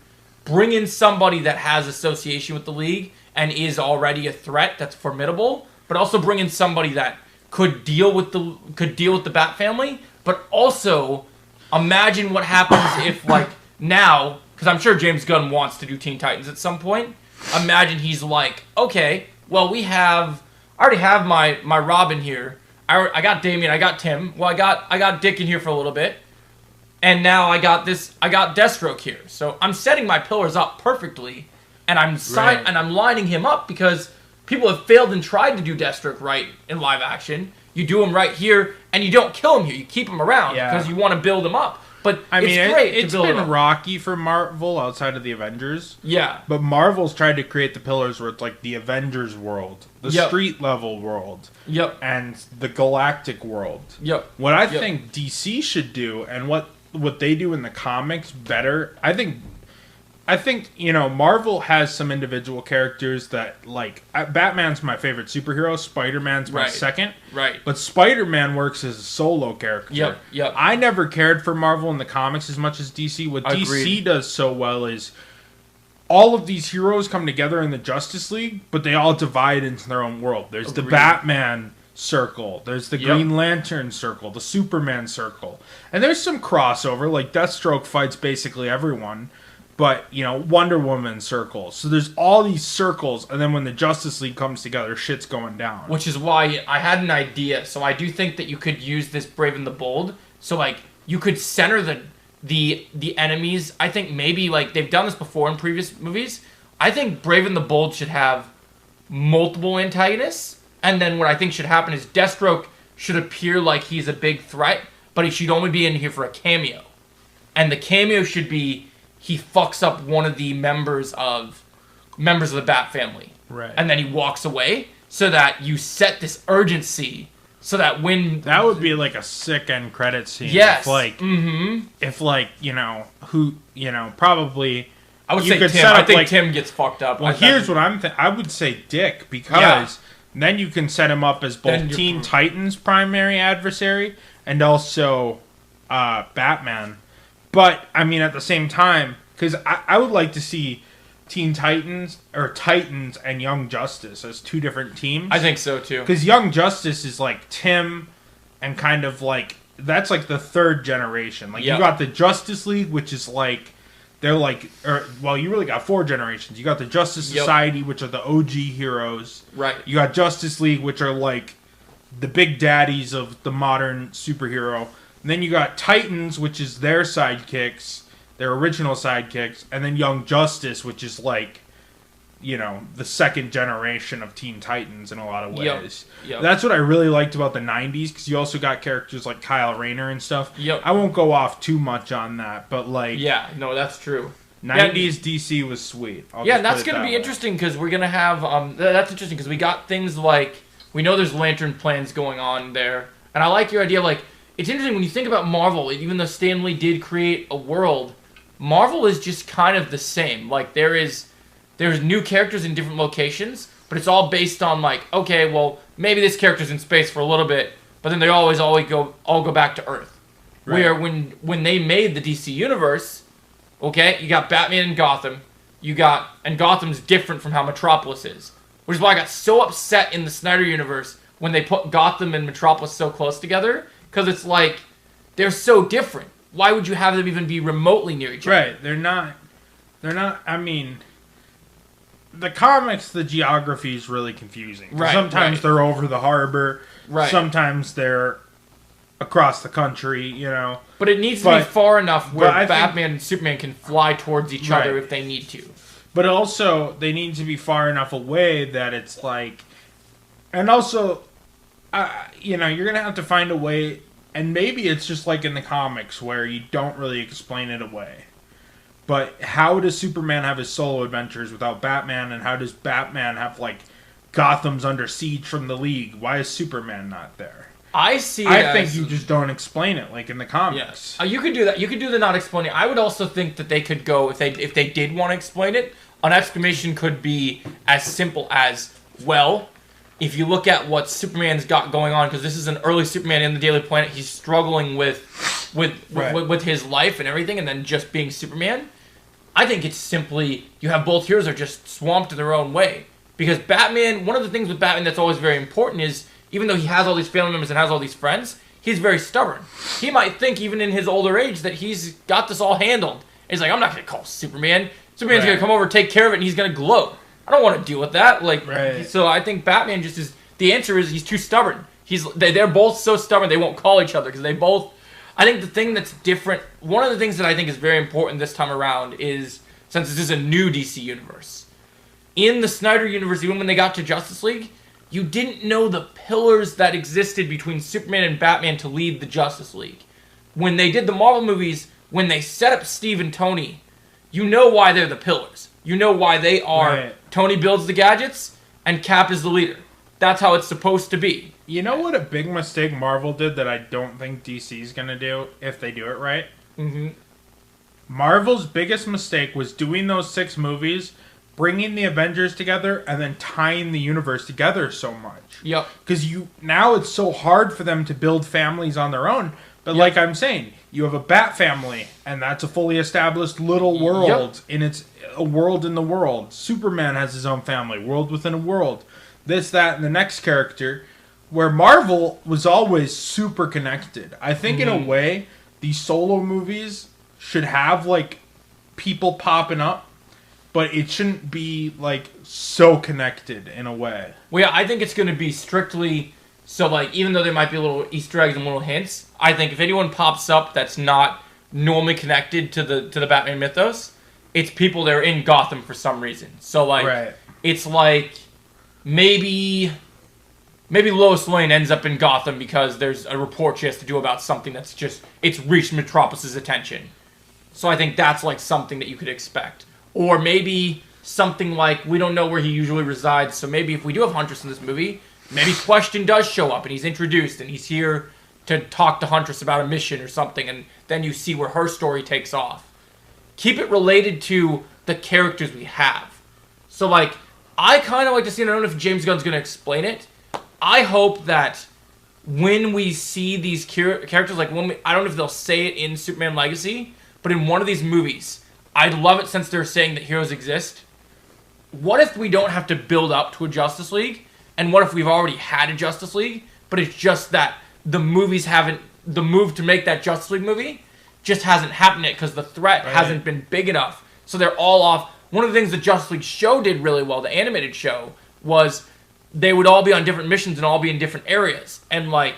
bring in somebody that has association with the League and is already a threat that's formidable, but also bring in somebody that could deal with the Bat family, but also imagine what happens if, like, now, because I'm sure James Gunn wants to do Teen Titans at some point, imagine he's like, okay, well, I already have my Robin here. I got Damian, I got Tim. Well, I got Dick in here for a little bit. And now I got Deathstroke here. So I'm setting my pillars up perfectly, and I'm lining him up because people have failed and tried to do Deathstroke right in live action. You do him right here, and you don't kill him here. You keep him around because you want to build him up. But I mean, it's been rocky for Marvel outside of the Avengers. Yeah. But Marvel's tried to create the pillars where it's like the Avengers world, the street level world, and the galactic world. What I think DC should do, and what they do in the comics better, I think, you know, Marvel has some individual characters that, like, Batman's my favorite superhero, Spider-Man's my second. Right. But Spider-Man works as a solo character. Yep. I never cared for Marvel in the comics as much as DC. What DC does so well is all of these heroes come together in the Justice League, but they all divide into their own world. There's the Batman circle, there's the Green Lantern circle, the Superman circle. And there's some crossover, like Deathstroke fights basically everyone. But, you know, Wonder Woman circles. So there's all these circles, and then when the Justice League comes together, shit's going down. Which is why I had an idea. So I do think that you could use this Brave and the Bold. So, like, you could center the enemies. I think maybe, like, they've done this before in previous movies. I think Brave and the Bold should have multiple antagonists. And then what I think should happen is Deathstroke should appear like he's a big threat, but he should only be in here for a cameo. And the cameo should be he fucks up one of the members of the Bat family. Right. And then he walks away so that you set this urgency so that when... That would be like a sick end credit scene. Yes. If, like, you know, who, you know, probably... I would say Tim. I think Tim gets fucked up. Well, here's what I would say Dick, because then you can set him up as both Teen Titans' primary adversary and also Batman. But, I mean, at the same time, because I would like to see Teen Titans, or Titans and Young Justice as two different teams. I think so, too. Because Young Justice is like Tim and kind of like, that's like the third generation. Like, you got the Justice League, which is like, they're like, you really got four generations. You got the Justice Society, which are the OG heroes. Right. You got Justice League, which are like the big daddies of the modern superhero. And then you got Titans, which is their sidekicks, their original sidekicks, and then Young Justice, which is like the second generation of Teen Titans in a lot of ways. Yep. That's what I really liked about the 90s, because you also got characters like Kyle Rayner and stuff. Yep. I won't go off too much on that, but Yeah, no, that's true. 90s DC was sweet. And that's going to be interesting, because we're going to have... that's interesting, because we got things like... We know there's Lantern plans going on there. And I like your idea, like... It's interesting when you think about Marvel, even though Stan Lee did create a world, Marvel is just kind of the same. Like, there's new characters in different locations, but it's all based on, like, okay, well, maybe this character's in space for a little bit, but then they always go back to Earth. Right. Where when they made the DC Universe, okay, you got Batman in Gotham, and Gotham's different from how Metropolis is. Which is why I got so upset in the Snyder Universe when they put Gotham and Metropolis so close together, because it's like, they're so different. Why would you have them even be remotely near each other? Right, they're not, I mean... The comics, the geography is really confusing. Right, sometimes they're over the harbor. Right. Sometimes they're across the country, But it needs to be far enough where Batman and Superman can fly towards each other if they need to. But also, they need to be far enough away that it's like... And also, you're going to have to find a way... And maybe it's just like in the comics where you don't really explain it away. But how does Superman have his solo adventures without Batman? And how does Batman have, like, Gotham's under siege from the League? Why is Superman not there? I think you just don't explain it like in the comics. Yes. You could do that. You could do the not explaining. I would also think that they could go, if they did want to explain it, an explanation could be as simple as, well, if you look at what Superman's got going on, because this is an early Superman in the Daily Planet, he's struggling with his life and everything, and then just being Superman. I think it's simply, you have both heroes are just swamped in their own way. Because Batman, one of the things with Batman that's always very important is, even though he has all these family members and has all these friends, he's very stubborn. He might think, even in his older age, that he's got this all handled. And he's like, I'm not going to call Superman. Superman's going to come over, take care of it, and he's going to gloat. I don't want to deal with that. So I think Batman just is, the answer is he's too stubborn. They're both so stubborn they won't call each other, because they both... I think the thing that's different, one of the things that I think is very important this time around is, since this is a new DC universe, in the Snyder universe, even when they got to Justice League, you didn't know the pillars that existed between Superman and Batman to lead the Justice League. When they did the Marvel movies, when they set up Steve and Tony, you know why they're the pillars. You know why they are. Right. Tony builds the gadgets, and Cap is the leader. That's how it's supposed to be. You know what a big mistake Marvel did that I don't think DC's going to do if they do it right? Mm-hmm. Marvel's biggest mistake was doing those 6 movies, bringing the Avengers together, and then tying the universe together so much. Yep. Because now it's so hard for them to build families on their own. But like I'm saying, you have a Bat family, and that's a fully established little world. And it's a world in the world. Superman has his own family, world within a world. This, that, and the next character... Where Marvel was always super connected. I think in a way, these solo movies should have, like, people popping up, but it shouldn't be, like, so connected in a way. Well, yeah, I think it's going to be strictly... So, like, even though there might be little Easter eggs and little hints, I think if anyone pops up that's not normally connected to the Batman mythos, it's people that are in Gotham for some reason. So, like, it's like, maybe Lois Lane ends up in Gotham because there's a report she has to do about something that's just, it's reached Metropolis' attention. So I think that's like something that you could expect. Or maybe something like, we don't know where he usually resides, so maybe if we do have Huntress in this movie, maybe Question does show up and he's introduced and he's here to talk to Huntress about a mission or something, and then you see where her story takes off. Keep it related to the characters we have. So like, I kind of like to see, and I don't know if James Gunn's going to explain it, I hope that when we see these characters, like I don't know if they'll say it in Superman Legacy, but in one of these movies, I'd love it since they're saying that heroes exist. What if we don't have to build up to a Justice League? And what if we've already had a Justice League, but it's just that the movies haven't, the move to make that Justice League movie just hasn't happened yet because the threat hasn't been big enough. So they're all off. One of the things the Justice League show did really well, the animated show, was they would all be on different missions and all be in different areas. And, like,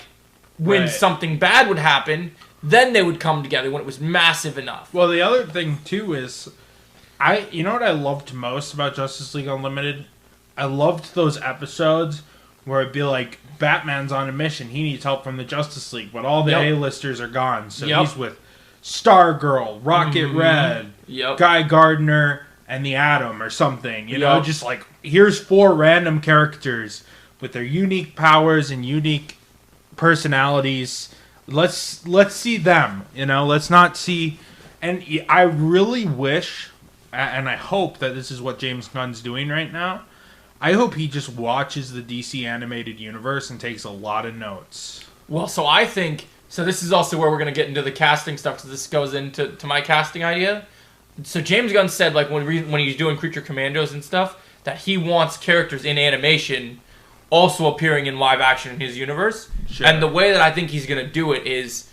when something bad would happen, then they would come together when it was massive enough. Well, the other thing, too, is You know what I loved most about Justice League Unlimited? I loved those episodes where it'd be like, Batman's on a mission. He needs help from the Justice League, but all the A-listers are gone. So he's with Stargirl, Rocket Red, Guy Gardner, and the Atom or something. You know, just like, here's 4 random characters with their unique powers and unique personalities. Let's see them. You know, let's not see... And I really wish, and I hope that this is what James Gunn's doing right now, I hope he just watches the DC animated universe and takes a lot of notes. Well, so I think... So this is also where we're going to get into the casting stuff, because this goes into my casting idea. So James Gunn said, like, when he's doing Creature Commandos and stuff, that he wants characters in animation also appearing in live action in his universe. Sure. And the way that I think he's going to do it is...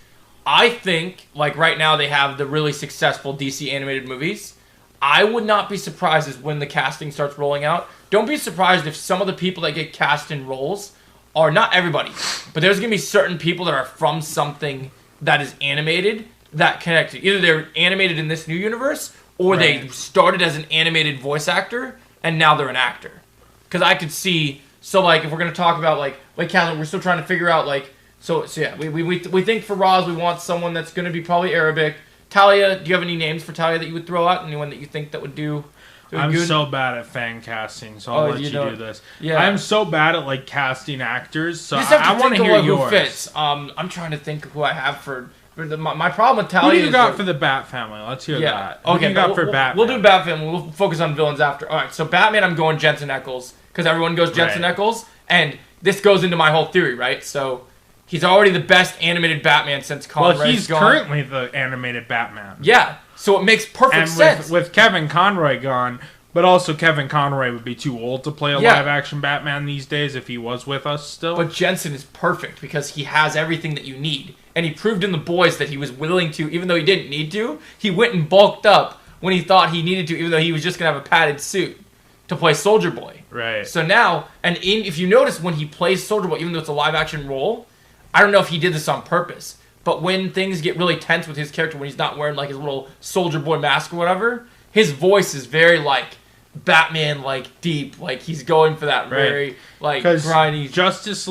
I think, like, right now they have the really successful DC animated movies. I would not be surprised as when the casting starts rolling out. Don't be surprised if some of the people that get cast in roles are, not everybody, but there's going to be certain people that are from something that is animated that connect. Either they're animated in this new universe, or they started as an animated voice actor, and now they're an actor. Because I could see, so, like, if we're going to talk about, like Catherine, we're still trying to figure out, like, so yeah, we think for Roz, we want someone that's going to be probably Arabic. Talia, do you have any names for Talia that you would throw out? Anyone that you think that would do I'm good? So bad at fan casting, so I'll let you do this. Yeah. I'm so bad at, like, casting actors, so I want to hear yours. Who fits. I'm trying to think of who I have for my problem with Talia. Who do you got for the Bat Family? Let's hear that. Okay, who do you got for Batman? We'll do Bat Family. We'll focus on villains after. All right, so Batman, I'm going Jensen Ackles, because everyone goes Jensen Ackles, and this goes into my whole theory, right? So... He's already the best animated Batman since Conroy's gone. Well, he's currently the animated Batman. Yeah, so it makes perfect sense. With Kevin Conroy gone, but also Kevin Conroy would be too old to play a live-action Batman these days if he was with us still. But Jensen is perfect because he has everything that you need. And he proved in The Boys that he was willing to, even though he didn't need to, he went and bulked up when he thought he needed to, even though he was just going to have a padded suit to play Soldier Boy. Right. So now, if you notice when he plays Soldier Boy, even though it's a live-action role... I don't know if he did this on purpose, but when things get really tense with his character, when he's not wearing, like, his little Soldier Boy mask or whatever, his voice is very, like, Batman, like, deep. Like, he's going for that very, like, grindy... Justice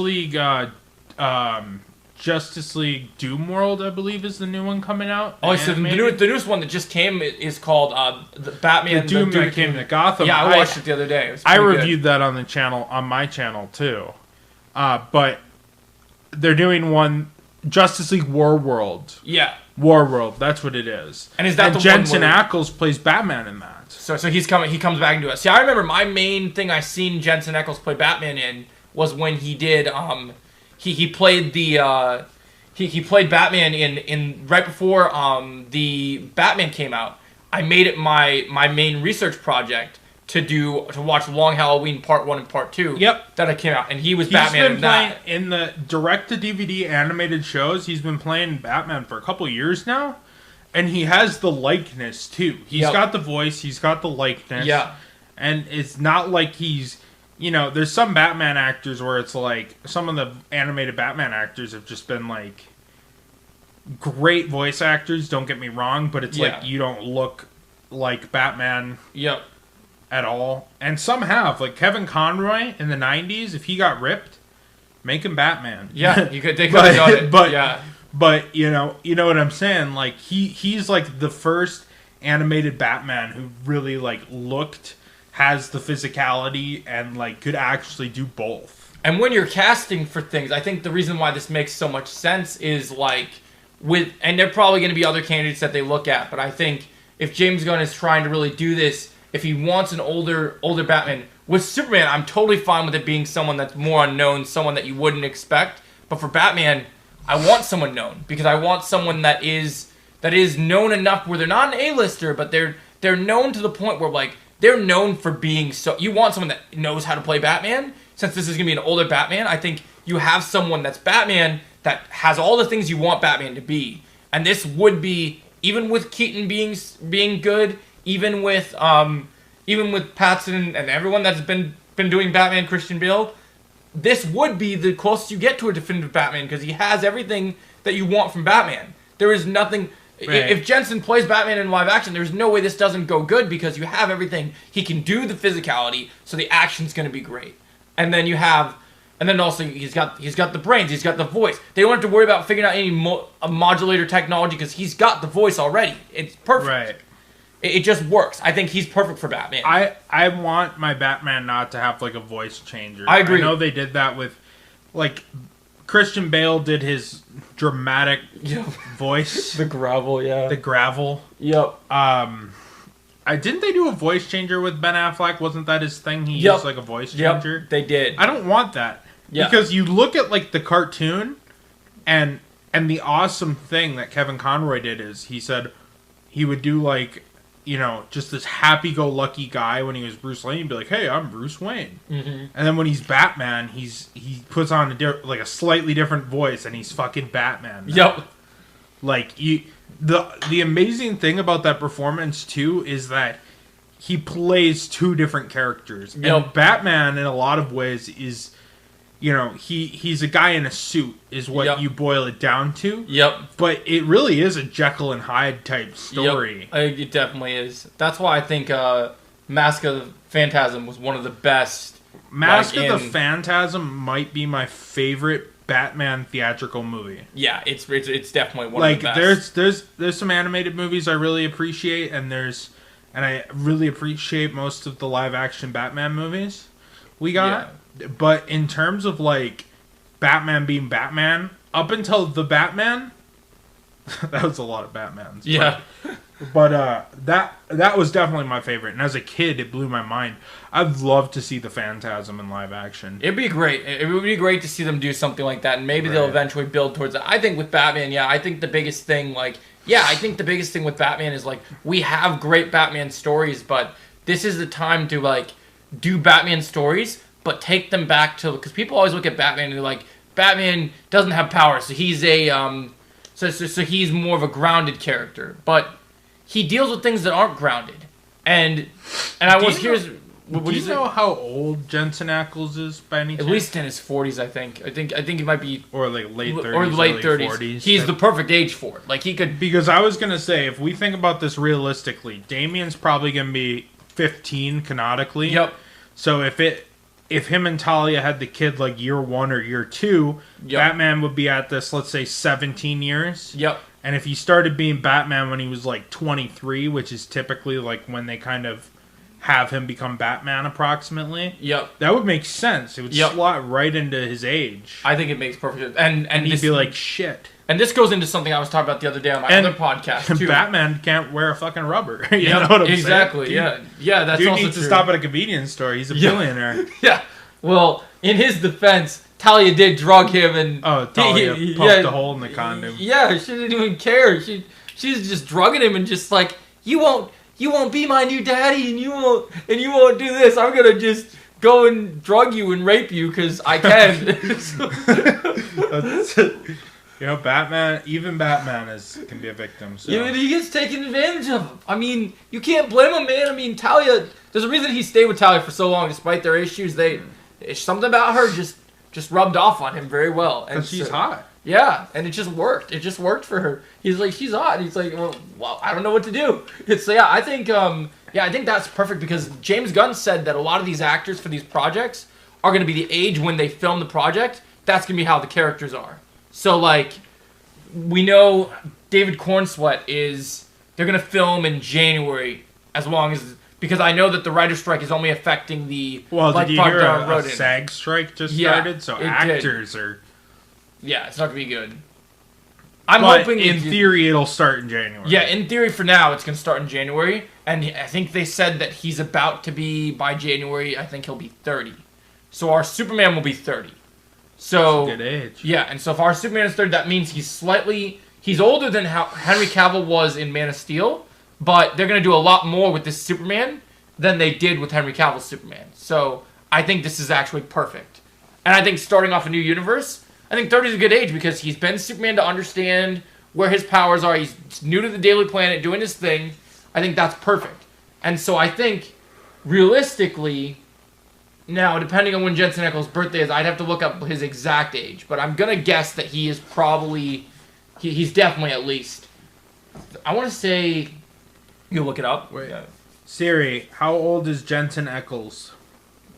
League Doom World, I believe, is the new one coming out. Oh, so the newest one that just came is called the Batman... The Doom that came to Gotham. Yeah, I watched it the other day. I reviewed that on my channel, too. But... They're doing one, Justice League War World. Yeah. War World, that's what it is. And is that the Jensen Ackles plays Batman in that. So he comes back into it. See, I remember my main thing I seen Jensen Ackles play Batman in was when he did he played the he played Batman in right before the Batman came out. I made it my main research project to watch Long Halloween Part 1 and Part 2. Yep. That came out, and he was Batman in that. In the direct-to-DVD animated shows, he's been playing Batman for a couple years now, and he has the likeness, too. He's got the voice, he's got the likeness. Yeah. And it's not like he's... You know, there's some Batman actors where it's like... Some of the animated Batman actors have just been, like... Great voice actors, don't get me wrong, but it's like you don't look like Batman... Yep. At all. And some have. Like Kevin Conroy in the 90s, if he got ripped, make him Batman. Yeah, they could have done it. But you know what I'm saying? Like he's like the first animated Batman who really like has the physicality and like could actually do both. And when you're casting for things, I think the reason why this makes so much sense is like and there are probably going to be other candidates that they look at, but I think if James Gunn is trying to really do this, if he wants an older Batman, with Superman, I'm totally fine with it being someone that's more unknown, someone that you wouldn't expect. But for Batman, I want someone known because I want someone that is known enough where they're not an A-lister, but they're known to the point where like they're known for being so. You want someone that knows how to play Batman. Since this is gonna be an older Batman, I think you have someone that's Batman that has all the things you want Batman to be, and this would be even with Keaton being good. Even with Pattinson and everyone that's been doing Batman, Christian Bale, this would be the closest you get to a definitive Batman because he has everything that you want from Batman. There is nothing. Right. If Jensen plays Batman in live action, there's no way this doesn't go good because you have everything. He can do the physicality, so the action's going to be great. And then also he's got the brains, he's got the voice. They don't have to worry about figuring out any modulator technology because he's got the voice already. It's perfect. Right. It just works. I think he's perfect for Batman. I want my Batman not to have like a voice changer. I agree. I know they did that with, like, Christian Bale did his dramatic voice. The gravel, yeah. The gravel. Yep. Didn't they do a voice changer with Ben Affleck? Wasn't that his thing? He used like a voice changer. Yep, they did. I don't want that. Yeah. Because you look at like the cartoon, and the awesome thing that Kevin Conroy did is he said he would do like, just this happy-go-lucky guy when he was Bruce Wayne. He'd be like, "Hey, I'm Bruce Wayne," and then when he's Batman, he puts on a slightly different voice, and he's fucking Batman now. Yep. Like the amazing thing about that performance too is that he plays two different characters. Yep. And Batman, in a lot of ways, is he's a guy in a suit is what you boil it down to. Yep. But it really is a Jekyll and Hyde type story. Yep. It definitely is. That's why I think Mask of the Phantasm was one of the best. Mask of the Phantasm might be my favorite Batman theatrical movie. Yeah, it's definitely one of the best. There's some animated movies I really appreciate, and I really appreciate most of the live action Batman movies we got. Yeah. But in terms of like Batman being Batman, up until the Batman, that was a lot of Batmans. Yeah. But that was definitely my favorite, and as a kid, it blew my mind. I'd love to see the Phantasm in live action. It'd be great. It would be great to see them do something like that, and maybe they'll eventually build towards it. I think with Batman, I think the biggest thing, with Batman is like we have great Batman stories, but this is the time to like do Batman stories, but take them back to, because people always look at Batman and they're like, Batman doesn't have powers, so he's so he's more of a grounded character, but he deals with things that aren't grounded. And I was curious. Do you know how old Jensen Ackles is by any chance? At least in his 40s, I think. I think he might be, or like late 30s, or late 30s. 40s. He's the perfect age for it. Like he could. Because I was gonna say, if we think about this realistically, Damian's probably gonna be 15 canonically. Yep. So if him and Talia had the kid like year 1 or year 2, Batman would be at this, let's say, 17 years. Yep. And if he started being Batman when he was like 23, which is typically like when they kind of have him become Batman approximately. Yep. That would make sense. It would slot right into his age. I think it makes perfect sense. And he'd be like, shit. And this goes into something I was talking about the other day on my other podcast, too. Batman can't wear a fucking rubber. You know what I'm exactly, saying? Yeah, that's dude also needs true. to stop at a convenience store. He's a billionaire. Yeah. Well, in his defense, Talia did drug him and... Oh, Talia pumped a hole in the condom. Yeah, she didn't even care. She's just drugging him and just like, you won't be my new daddy and you won't do this. I'm gonna just go and drug you and rape you because I can. Batman, even Batman can be a victim. So. Yeah, he gets taken advantage of. I mean, you can't blame him, man. I mean, Talia, there's a reason he stayed with Talia for so long, despite their issues. It's something about her just rubbed off on him very well. And she's hot. Yeah, and it just worked. It just worked for her. He's like, she's hot. He's like, well, I don't know what to do. I think that's perfect because James Gunn said that a lot of these actors for these projects are going to be the age when they film the project. That's going to be how the characters are. So, like, we know David Cornsweet they're going to film in January because I know that the writer's strike is only affecting the... Well, did you hear a SAG strike just started? So actors are... Yeah, it's not going to be good. I'm hoping... in theory, it'll start in January. Yeah, in theory, for now, it's going to start in January. And I think they said that he's about to be, by January, I think he'll be 30. So our Superman will be 30. So... That's a good age. Yeah, and so if our Superman is 30, that means he's older than how Henry Cavill was in Man of Steel, but they're going to do a lot more with this Superman than they did with Henry Cavill's Superman. So I think this is actually perfect. And I think starting off a new universe, I think 30 is a good age because he's been Superman to understand where his powers are. He's new to the Daily Planet, doing his thing. I think that's perfect. And so I think, realistically, now, depending on when Jensen Ackles' birthday is, I'd have to look up his exact age. But I'm going to guess that he is probably... He's definitely at least I want to say. You look it up. Wait. Yeah. Siri, how old is Jensen Ackles?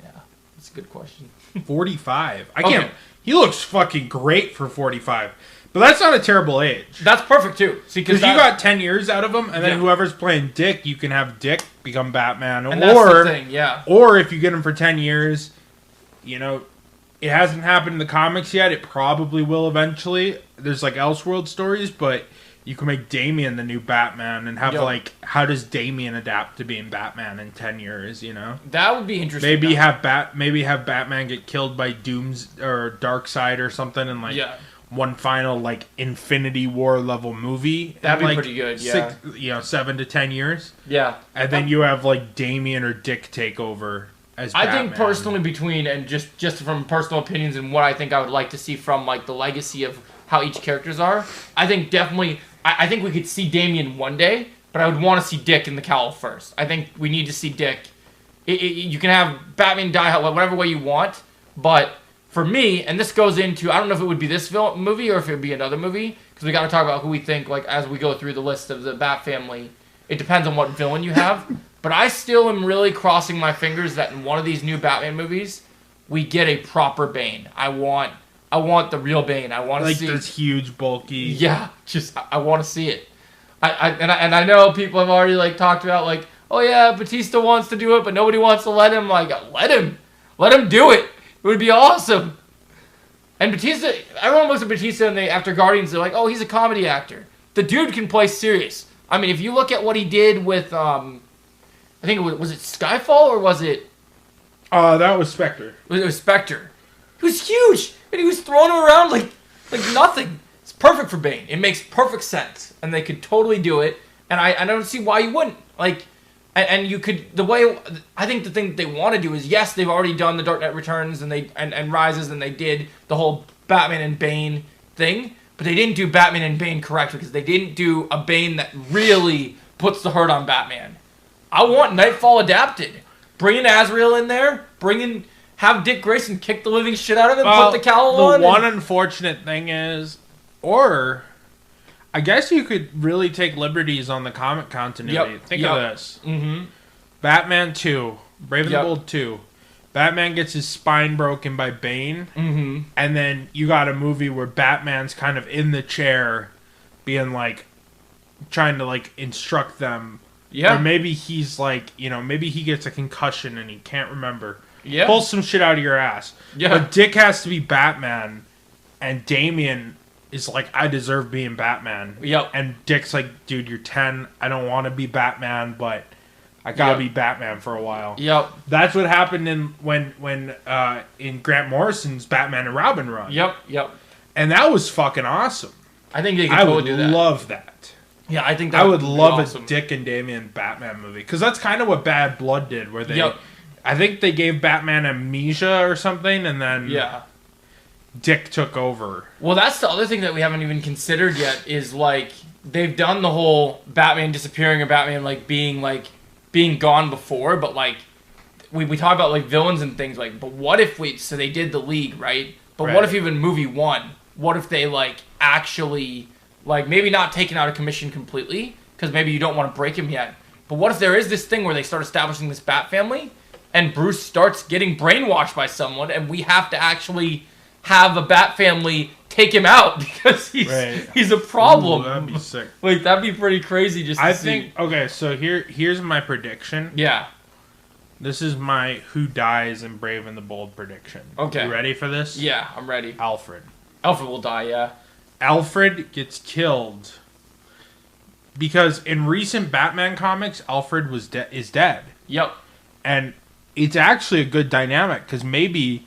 Yeah, that's a good question. 45. I can't. He looks fucking great for 45. But that's not a terrible age. That's perfect too. See, because you got 10 years out of him, and then whoever's playing Dick, you can have Dick become Batman. And that's the thing, yeah. Or if you get him for 10 years, you know, it hasn't happened in the comics yet. It probably will eventually. There's like Elseworld stories, but you can make Damian the new Batman and have like, how does Damian adapt to being Batman in 10 years? You know, that would be interesting. Maybe have Batman get killed by Doom's or Darkseid or something, and like. Yeah. One final like Infinity War level movie. That'd be like pretty good, yeah. 7 to 10 years. Yeah. And then you have like Damian or Dick take over as Batman. I think personally between, and just from personal opinions and what I think I would like to see from like the legacy of how each characters are, I think definitely, I think we could see Damian one day, but I would want to see Dick in the cowl first. I think we need to see Dick. You can have Batman die whatever way you want, but for me, and this goes into, I don't know if it would be this movie or if it would be another movie, because we got to talk about who we think, like, as we go through the list of the Bat family. It depends on what villain you have. But I still am really crossing my fingers that in one of these new Batman movies, we get a proper Bane. I want the real Bane. I want to see... Like this huge, bulky... Yeah, I want to see it. I know people have already, like, talked about, like, oh yeah, Batista wants to do it, but nobody wants to let him. Like, let him do it. It would be awesome. And Batista, everyone looks at Batista and after Guardians, they're like, oh, he's a comedy actor. The dude can play serious. I mean, if you look at what he did with, I think was it Skyfall or was it? That was Spectre. It was Spectre. He was huge, and he was throwing him around like nothing. It's perfect for Bane. It makes perfect sense, and they could totally do it. And I don't see why you wouldn't. Like, and you could, the way, I think the thing that they want to do is, yes, they've already done the Dark Knight Returns and Rises, and they did the whole Batman and Bane thing, but they didn't do Batman and Bane correct, because they didn't do a Bane that really puts the hurt on Batman. I want Nightfall adapted. Bring in Azrael in there, have Dick Grayson kick the living shit out of him, put the cowl on. The one unfortunate thing is, or... I guess you could really take liberties on the comic continuity. Think of this. Mm-hmm. Batman 2, Brave and the Bold 2. Batman gets his spine broken by Bane. Mm-hmm. And then you got a movie where Batman's kind of in the chair being like, trying to like instruct them. Yeah. Or maybe he's like, maybe he gets a concussion and he can't remember. Yeah. Pull some shit out of your ass. Yeah. But Dick has to be Batman and Damian is like, I deserve being Batman. Yep. And Dick's like, dude, you're 10. I don't want to be Batman, but I gotta be Batman for a while. Yep. That's what happened when in Grant Morrison's Batman and Robin run. Yep. And that was fucking awesome. I think they could totally do that. I would love that. Yeah, I think that I would love awesome. a Dick and Damian Batman movie, because that's kind of what Bad Blood did, where they, I think they gave Batman amnesia or something, and then Dick took over. Well, that's the other thing that we haven't even considered yet, is like they've done the whole Batman disappearing or Batman like being gone before, but like we talk about like villains and things, like, but what if so they did the League, right? But what if even movie 1? What if they like actually like maybe not taken out of commission completely, because maybe you don't want to break him yet, but what if there is this thing where they start establishing this Bat family and Bruce starts getting brainwashed by someone and we have to actually have a Bat family take him out because he's a problem. Ooh, that'd be sick. Like, that'd be pretty crazy just to see. Okay, so here's my prediction. Yeah. This is my who dies in Brave and the Bold prediction. Okay. You ready for this? Yeah, I'm ready. Alfred. Alfred will die, yeah. Alfred gets killed because in recent Batman comics, Alfred is dead. Yep. And it's actually a good dynamic, because maybe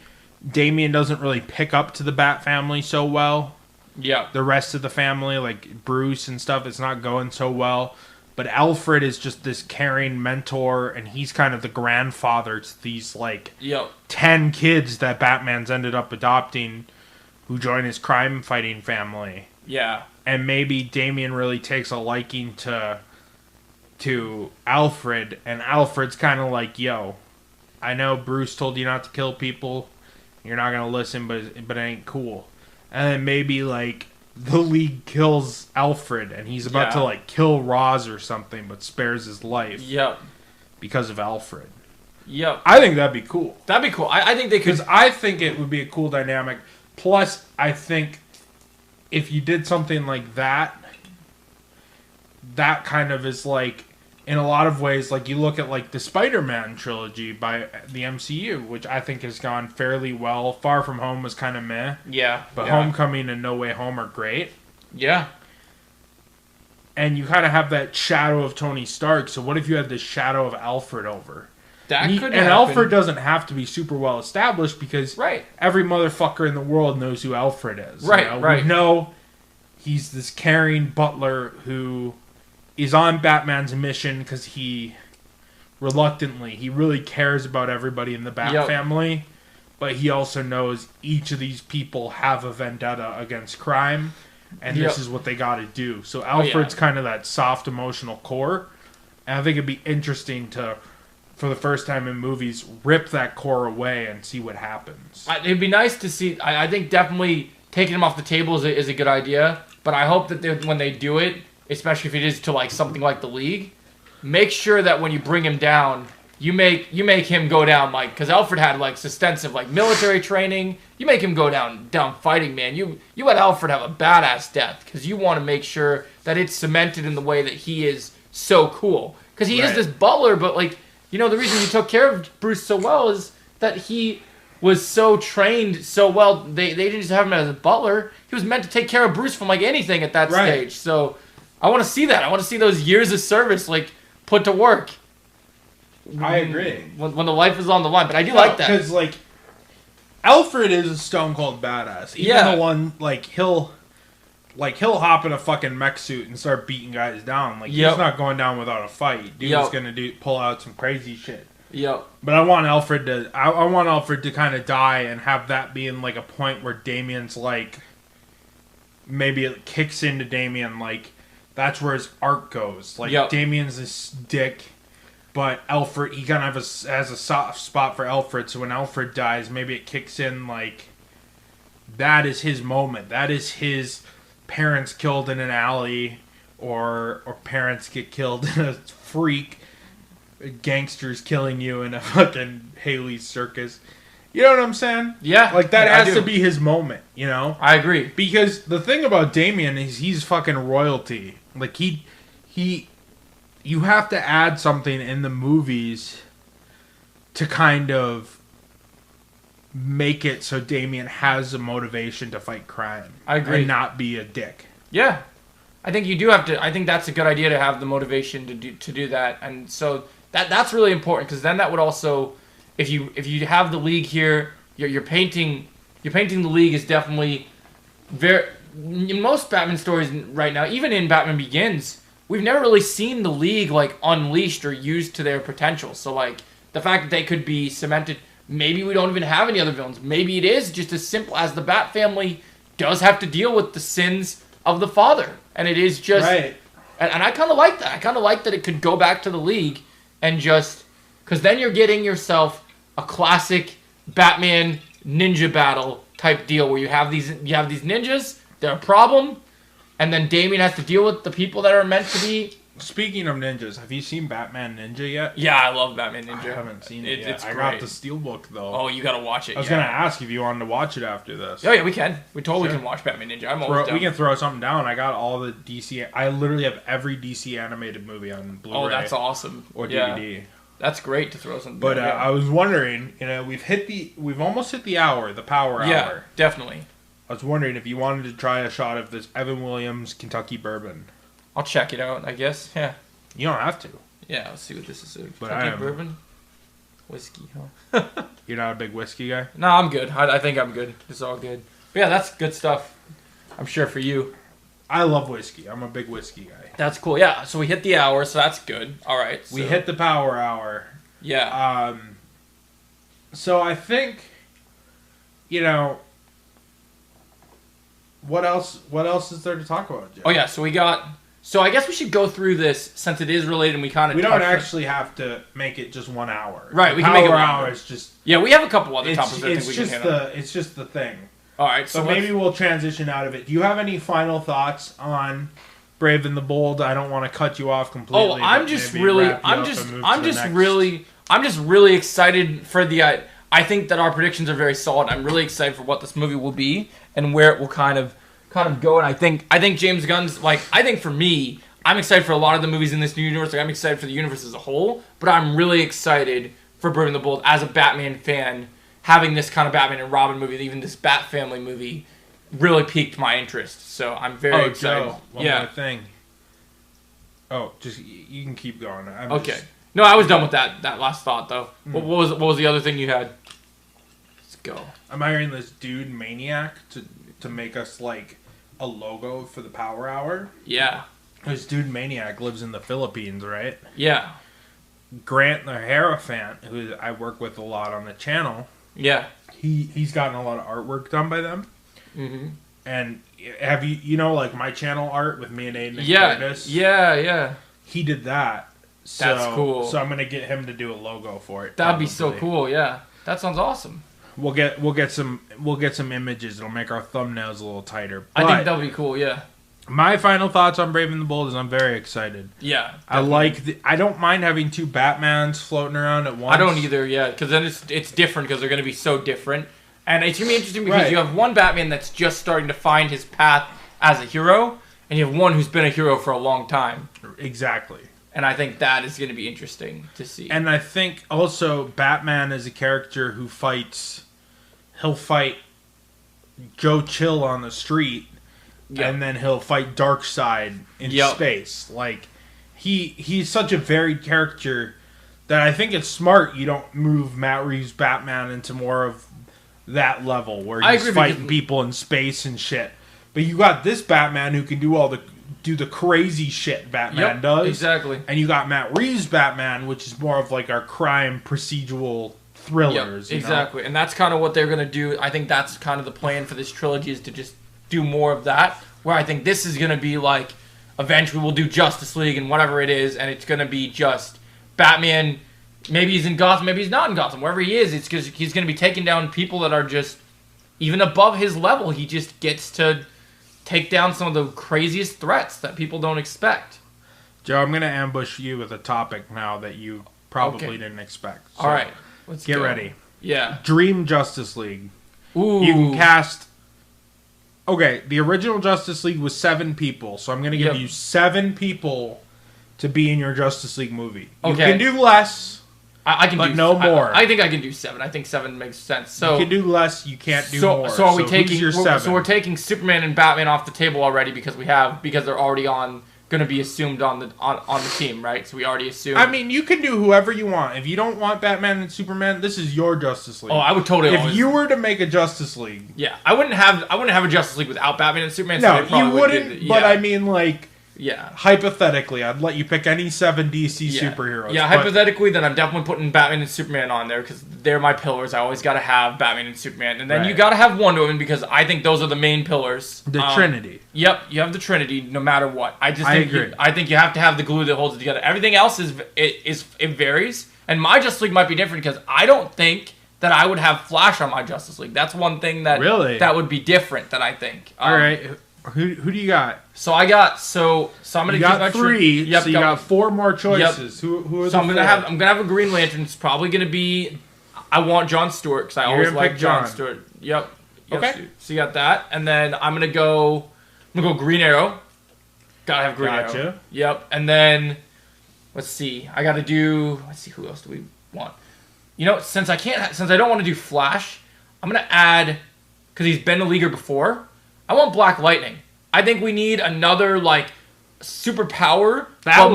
Damian doesn't really pick up to the Bat family so well. Yeah. The rest of the family, like Bruce and stuff, it's not going so well. But Alfred is just this caring mentor, and he's kind of the grandfather to these, like, 10 kids that Batman's ended up adopting who join his crime-fighting family. Yeah. And maybe Damian really takes a liking to Alfred, and Alfred's kind of like, yo, I know Bruce told you not to kill people. You're not going to listen, but it ain't cool. And then maybe, like, the League kills Alfred, and he's about to like kill Roz or something, but spares his life. Yep. Because of Alfred. Yep. I think that'd be cool. That'd be cool. I think they could. Because I think it would be a cool dynamic. Plus, I think if you did something like that, that kind of is like, in a lot of ways, like you look at like the Spider-Man trilogy by the MCU, which I think has gone fairly well. Far From Home was kind of meh. Yeah. But Homecoming and No Way Home are great. Yeah. And you kind of have that shadow of Tony Stark. So what if you had this shadow of Alfred over? That could happen. And Alfred doesn't have to be super well established because right. every motherfucker in the world knows who Alfred is. Right, you know? right. We know he's this caring butler who is on Batman's mission because he really cares about everybody in the Bat family. But he also knows each of these people have a vendetta against crime. And this is what they got to do. So Alfred's kind of that soft emotional core. And I think it'd be interesting to, for the first time in movies, rip that core away and see what happens. It'd be nice to see. I think definitely taking him off the table is a good idea. But I hope that when they do it, especially if it is to like something like the League, make sure that when you bring him down, you make him go down like, because Alfred had like extensive like military training. You make him go down fighting, man. You let Alfred have a badass death because you want to make sure that it's cemented in the way that he is so cool. Because he is this butler, but like, you know, the reason he took care of Bruce so well is that he was so trained so well. They didn't just have him as a butler. He was meant to take care of Bruce from like anything at that stage. So I want to see that. I want to see those years of service like put to work. I agree. When the life is on the line, but I do like that because like Alfred is a stone cold badass. Even the one like he'll hop in a fucking mech suit and start beating guys down. Like he's not going down without a fight. Dude's gonna pull out some crazy shit. Yep. But I want Alfred to kind of die and have that being like a point where Damien's like, maybe it kicks into Damien, like that's where his arc goes. Like Damien's this dick. But Alfred, he kind of has a soft spot for Alfred, so when Alfred dies, maybe it kicks in like, that is his moment. That is his parents killed in an alley, or parents get killed in a freak, gangsters killing you in a fucking Haley's circus. You know what I'm saying? Yeah. Like, that has to be his moment, you know? I agree. Because the thing about Damien is he's fucking royalty. Like, you have to add something in the movies to kind of make it so Damien has a motivation to fight crime. I agree. And not be a dick. Yeah. I think you do have to. I think that's a good idea to have the motivation to do that. And so that's really important because then that would also, if you have the League here, you're painting the League is definitely very, in most Batman stories right now, even in Batman Begins, we've never really seen the League like unleashed or used to their potential. So like the fact that they could be cemented, maybe we don't even have any other villains. Maybe it is just as simple as the Bat family does have to deal with the sins of the father, and it is just right. And I kind of like that. I kind of like that it could go back to the League and just because then you're getting yourself a classic Batman ninja battle type deal where you have these ninjas, they're a problem. And then Damien has to deal with the people that are meant to be. Speaking of ninjas, have you seen Batman Ninja yet? Yeah, I love Batman Ninja. I haven't seen it yet. It's I great. got the Steelbook, though. Oh, you gotta watch it. I was gonna ask if you wanted to watch it after this. Oh, yeah, we can. We totally can watch Batman Ninja. I'm always down. We can throw something down. I got all the DC... I literally have every DC animated movie on Blu-ray. Oh, that's awesome. Or DVD. That's great to throw something But I was wondering, you know, we've almost hit the hour, the power hour. Yeah, definitely. I was wondering if you wanted to try a shot of this Evan Williams Kentucky bourbon. I'll check it out, I guess. Yeah. You don't have to. Yeah, let's see what this is. But Kentucky bourbon? Whiskey, huh? You're not a big whiskey guy? No, I'm good. I think I'm good. It's all good. But yeah, that's good stuff. I'm sure for you. I love whiskey. I'm a big whiskey guy. That's cool. Yeah, so we hit the hour, so that's good. All right. So. We hit the power hour. Yeah. So I think, you know... What else is there to talk about, Jeff? Oh, yeah, so I guess we should go through this, since it is related and we kind of... We don't actually have to make it just 1 hour. Right, we can make it 1 hour. Is just... Yeah, we have a couple other topics I think we can hit on. It's just the thing. All right, so maybe we'll transition out of it. Do you have any final thoughts on Brave and the Bold? I don't want to cut you off completely. Oh, I'm just really excited for the. I think that our predictions are very solid. I'm really excited for what this movie will be and where it will kind of go. And I think James Gunn's I think for me, I'm excited for a lot of the movies in this new universe. I'm excited for the universe as a whole, but I'm really excited for Brave and the Bold as a Batman fan. Having this kind of Batman and Robin movie, even this Bat Family movie, really piqued my interest. So I'm very excited. Joe, one more thing. Oh, just you can keep going. Okay. No, I was done with that last thought though. What was the other thing you had? Let's go. I'm hiring this dude Maniac to make us a logo for the Power Hour. Yeah. This dude Maniac lives in the Philippines, right? Yeah. Grant the Hierophant, who I work with a lot on the channel. Yeah. He's gotten a lot of artwork done by them. Mm-hmm. And have you my channel art with me and Aiden and Curtis? Yeah. He did that. That's cool. So I'm gonna get him to do a logo for it. That'd be so cool. Yeah. That sounds awesome. We'll get some images. It'll make our thumbnails a little tighter. I think that'll be cool. Yeah. My final thoughts on Brave and the Bold is I'm very excited. Yeah. Definitely. I don't mind having two Batmans floating around at once. I don't either, yeah, because then it's different because they're going to be so different. And it's going to be interesting because you have one Batman that's just starting to find his path as a hero, and you have one who's been a hero for a long time. Exactly. And I think that is going to be interesting to see. And I think also Batman is a character who he'll fight Joe Chill on the street. Yep. And then he'll fight Darkseid in space. He's such a varied character that I think it's smart you don't move Matt Reeves' Batman into more of that level where he's fighting people in space and shit. But you got this Batman who can do the crazy shit Batman does. Exactly. And you got Matt Reeves' Batman, which is more of our crime procedural thrillers. Exactly. And that's kind of what they're going to do. I think that's kind of the plan for this trilogy is to just do more of that, where I think this is going to be eventually we'll do Justice League and whatever it is, and it's going to be just Batman, maybe he's in Gotham, maybe he's not in Gotham, wherever he is, it's because he's going to be taking down people that are just even above his level. He just gets to take down some of the craziest threats that people don't expect. Joe, I'm going to ambush you with a topic now that you probably didn't expect. So all right, let's get ready. Yeah. Dream Justice League. Ooh. You can cast... Okay, the original Justice League was 7 people, so I'm going to give you 7 people to be in your Justice League movie. You can do less, I can but do no more. I think I can do 7. I think 7 makes sense. So you can do less, you can't do more. So are we taking your 7? So we're taking Superman and Batman off the table already because they're already going to be assumed on the team, right? So we already assume. I mean, you can do whoever you want. If you don't want Batman and Superman, this is your Justice League. Oh, I would totally. If you were to make a Justice League, I wouldn't have a Justice League without Batman and Superman. No, so you wouldn't. But I mean, hypothetically, I'd let you pick any 7 DC superheroes. Yeah, hypothetically, then I'm definitely putting Batman and Superman on there because they're my pillars. I always got to have Batman and Superman, and then you got to have Wonder Woman because I think those are the main pillars. The Trinity. Yep, you have the Trinity no matter what. I agree. I think you have to have the glue that holds it together. Everything else it varies, and my Justice League might be different because I don't think that I would have Flash on my Justice League. That's one thing that would be different that I think. All right. Who do you got? So I'm gonna got 3. Yep, so you got 4 more choices. Yep. Who are so I'm gonna have a Green Lantern. It's probably gonna be. I want John Stewart because I always like John Stewart. Yep. Okay. So you got that, and then I'm gonna go Green Arrow. Gotta have Green Arrow. Yep. And then let's see. Let's see who else do we want. Since I don't want to do Flash, I'm gonna add because he's been a leaguer before. I want Black Lightning. I think we need another superpower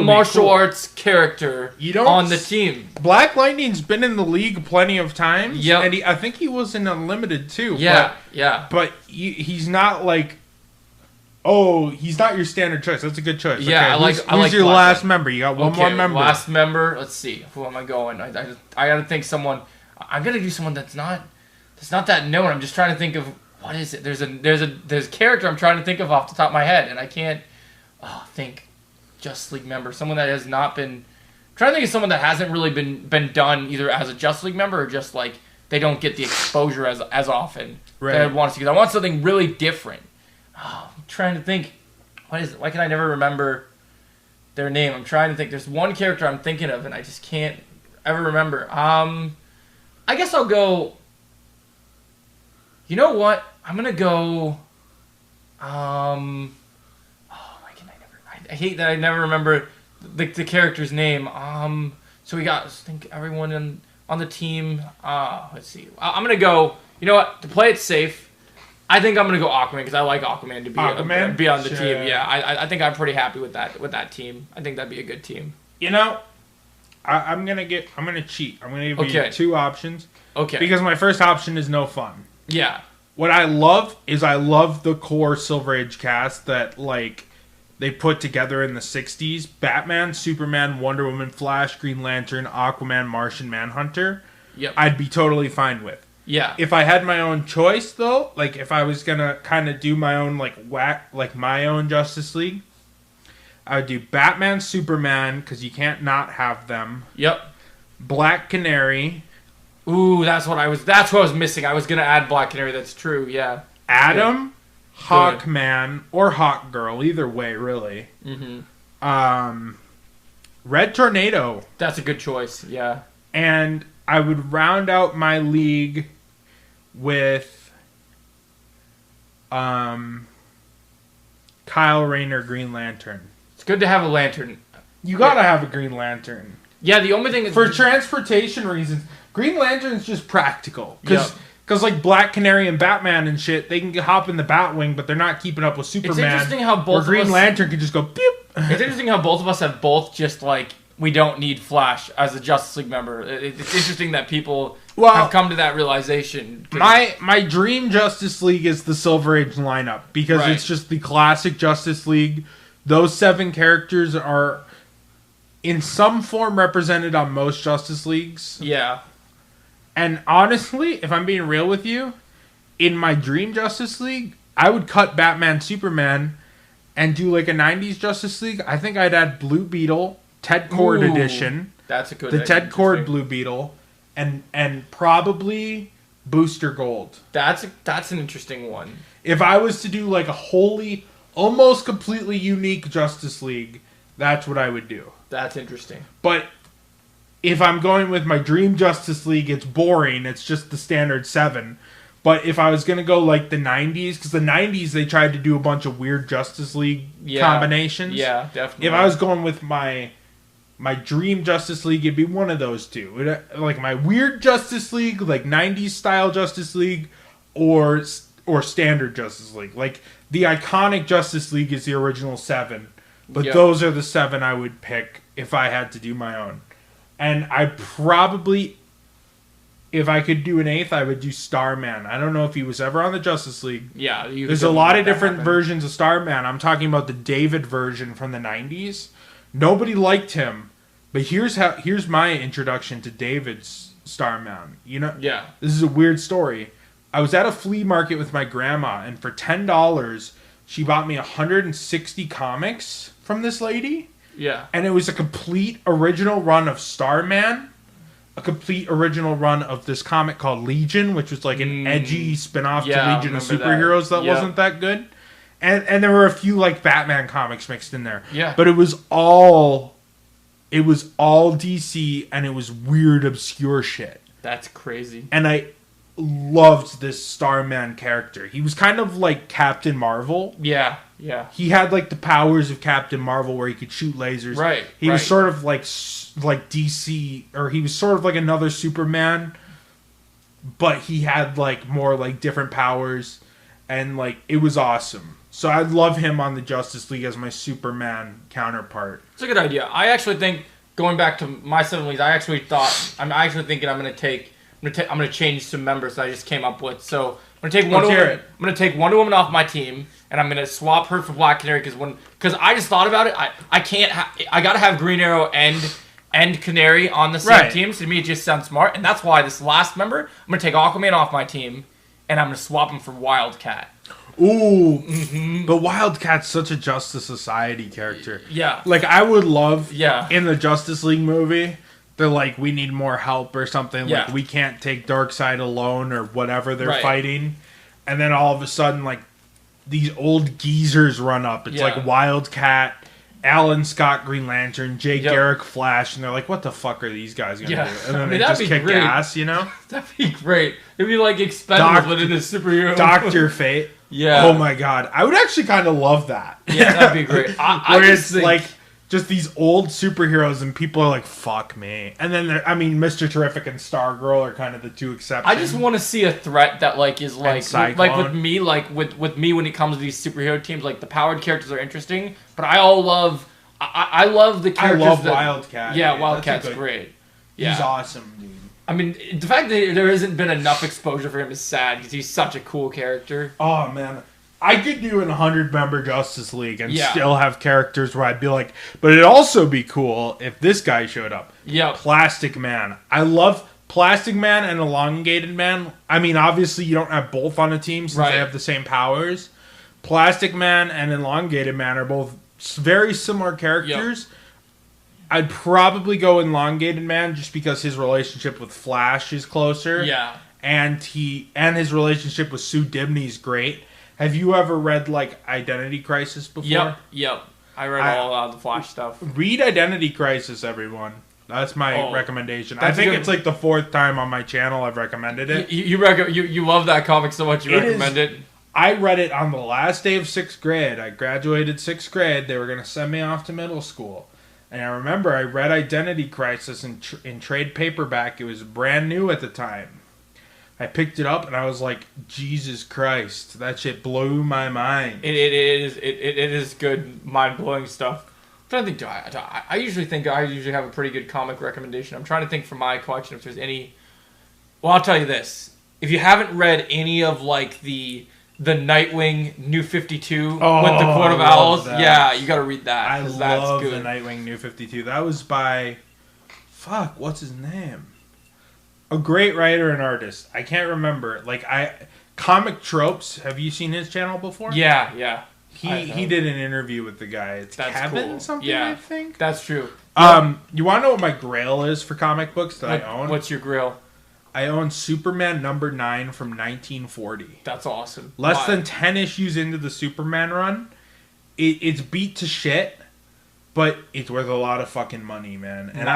martial arts character on the team. Black Lightning's been in the league plenty of times. Yeah, and I think he was in Unlimited too. Yeah, But he's not he's not your standard choice. That's a good choice. Yeah, okay. Who's your last member? You got one more member. Last member. Let's see. Who am I going? I got to think someone. I'm gonna do someone that's not that known. I'm just trying to think of. What is it? There's a character I'm trying to think of off the top of my head, and I can't think Justice League member. Someone that has not been. I'm trying to think of someone that hasn't really been done either as a Justice League member or just they don't get the exposure as often. that I want to see. Because I want something really different. Oh, I'm trying to think. What is it? Why can I never remember their name? I'm trying to think. There's one character I'm thinking of, and I just can't ever remember. I guess I'll go... You know what? I'm going to go... I hate that I never remember the character's name. So we got, I think, everyone on the team. Let's see. I'm gonna go. You know what? To play it safe, I think I'm gonna go Aquaman because I like Aquaman to be on the team. Yeah, I think I'm pretty happy with that team. I think that'd be a good team. You know, I'm gonna cheat. I'm gonna give you two options. Okay. Because my first option is no fun. Yeah. What I love is the core Silver Age cast that like they put together in the 60s. Batman, Superman, Wonder Woman, Flash, Green Lantern, Aquaman, Martian Manhunter. Yep. I'd be totally fine with. Yeah. If I had my own choice though, like if I was going to kind of do my own my own Justice League, I would do Batman, Superman cuz you can't not have them. Yep. Black Canary. Ooh, that's what I was missing. I was going to add Black Canary. That's true. Yeah. Adam, Hawkman, or Hawkgirl, either way, really. Mm-hmm. Red Tornado. That's a good choice, yeah. And I would round out my league with Kyle Rayner, Green Lantern. It's good to have a lantern. You gotta have a Green Lantern. Yeah, the only thing is... For transportation reasons, Green Lantern's just practical. Because, like, Black Canary and Batman and shit, they can hop in the Batwing, but they're not keeping up with Superman. It's interesting how both Green of us... Lantern can just go, beep. It's interesting how both of us have both just, like, we don't need Flash as a Justice League member. It's interesting that people have come to that realization. My dream Justice League is the Silver Age lineup, because it's just the classic Justice League. Those 7 characters are in some form represented on most Justice Leagues. Yeah. And honestly, if I'm being real with you, in my dream Justice League, I would cut Batman, Superman, and do like a 90s Justice League. I think I'd add Blue Beetle, Ted Kord edition. That's a good idea. The Ted Kord Blue Beetle, and probably Booster Gold. That's an interesting one. If I was to do like a wholly, almost completely unique Justice League, that's what I would do. That's interesting. But if I'm going with my dream Justice League, it's boring. It's just the standard 7. But if I was going to go like the 90s, because the 90s they tried to do a bunch of weird Justice League combinations. Yeah, definitely. If I was going with my dream Justice League, it'd be one of those two. Like my weird Justice League, like 90s style Justice League, or standard Justice League. Like the iconic Justice League is the original 7. But those are the 7 I would pick if I had to do my own. And I probably, if I could do an 8th, I would do Starman. I don't know if he was ever on the Justice League. Yeah. There's a lot of different versions of Starman. I'm talking about the David version from the 90s. Nobody liked him. But here's my introduction to David's Starman. You know? Yeah. This is a weird story. I was at a flea market with my grandma, and for $10, she bought me 160 comics from this lady. Yeah. And it was a complete original run of Starman, a complete original run of this comic called Legion, which was like an edgy spin-off to Legion of Superheroes that wasn't that good. And there were a few like Batman comics mixed in there. Yeah. But it was all DC, and it was weird, obscure shit. That's crazy. And I loved this Starman character. He was kind of like Captain Marvel. Yeah. He had like the powers of Captain Marvel where he could shoot lasers. Right. He was sort of like DC, or he was sort of like another Superman, but he had like more like different powers, and like it was awesome. So I'd love him on the Justice League as my Superman counterpart. It's a good idea. I actually think, going back to my 7 leagues, I'm actually thinking I'm going to change some members that I just came up with. So I'm going to take Wonder Woman off my team, and I'm going to swap her for Black Canary because I just thought about it. I got to have Green Arrow and Canary on the same team. So to me, it just sounds smart, and that's why this last member, I'm going to take Aquaman off my team, and I'm going to swap him for Wildcat. Ooh, but Wildcat's such a Justice Society character. Yeah. Like, I would love, in the Justice League movie, they're like, we need more help or something. Yeah. Like, we can't take Darkseid alone or whatever they're fighting. and then all of a sudden, like, these old geezers run up. It's like Wildcat, Alan Scott Green Lantern, Jay Garrick Flash, and they're like, what the fuck are these guys going to do? And then they just kick ass, you know? That'd be great. It'd be like Expendables, but in a superhero. Dr. Fate. Yeah. Oh my god. I would actually kind of love that. Yeah, that'd be great. Where it's like just these old superheroes and people are like, fuck me. And then, Mr. Terrific and Stargirl are kind of the two exceptions. I just want to see a threat that, like, is like with me, like, with me when it comes to these superhero teams, like, the powered characters are interesting, but I love the characters. I love Wildcat. Yeah, Wildcat's great. Yeah. He's awesome, dude. I mean, the fact that there hasn't been enough exposure for him is sad, because he's such a cool character. Oh, man. I could do an 100-member Justice League and still have characters where I'd be like, but it'd also be cool if this guy showed up. Yeah. Plastic Man. I love Plastic Man and Elongated Man. I mean, obviously you don't have both on a team since they have the same powers. Plastic Man and Elongated Man are both very similar characters. Yep. I'd probably go Elongated Man just because his relationship with Flash is closer. Yeah. And his relationship with Sue Dibney is great. Have you ever read, like, Identity Crisis before? Yep. I read all the Flash stuff. Read Identity Crisis, everyone. That's my recommendation. I think it's, like, the 4th time on my channel I've recommended it. You love that comic so much you recommend it? I read it on the last day of 6th grade. I graduated 6th grade. They were going to send me off to middle school. And I remember I read Identity Crisis in trade paperback. It was brand new at the time. I picked it up and I was like, Jesus Christ, that shit blew my mind. It is good, mind-blowing stuff. I'm trying to think, I usually have a pretty good comic recommendation. I'm trying to think for my collection if there's any. Well, I'll tell you this. If you haven't read any of, like, the Nightwing New 52 with the Court of Owls, you got to read that. I love the Nightwing New 52. That was by, what's his name? A great writer and artist. I can't remember. Comic Tropes. Have you seen his channel before? Yeah. He did an interview with the guy. It's Kevin something, I think. That's true. You want to know what my grail is for comic books that I own? What's your grail? I own Superman number 9 from 1940. That's awesome. Less than 10 issues into the Superman run. It's beat to shit, but it's worth a lot of fucking money, man. And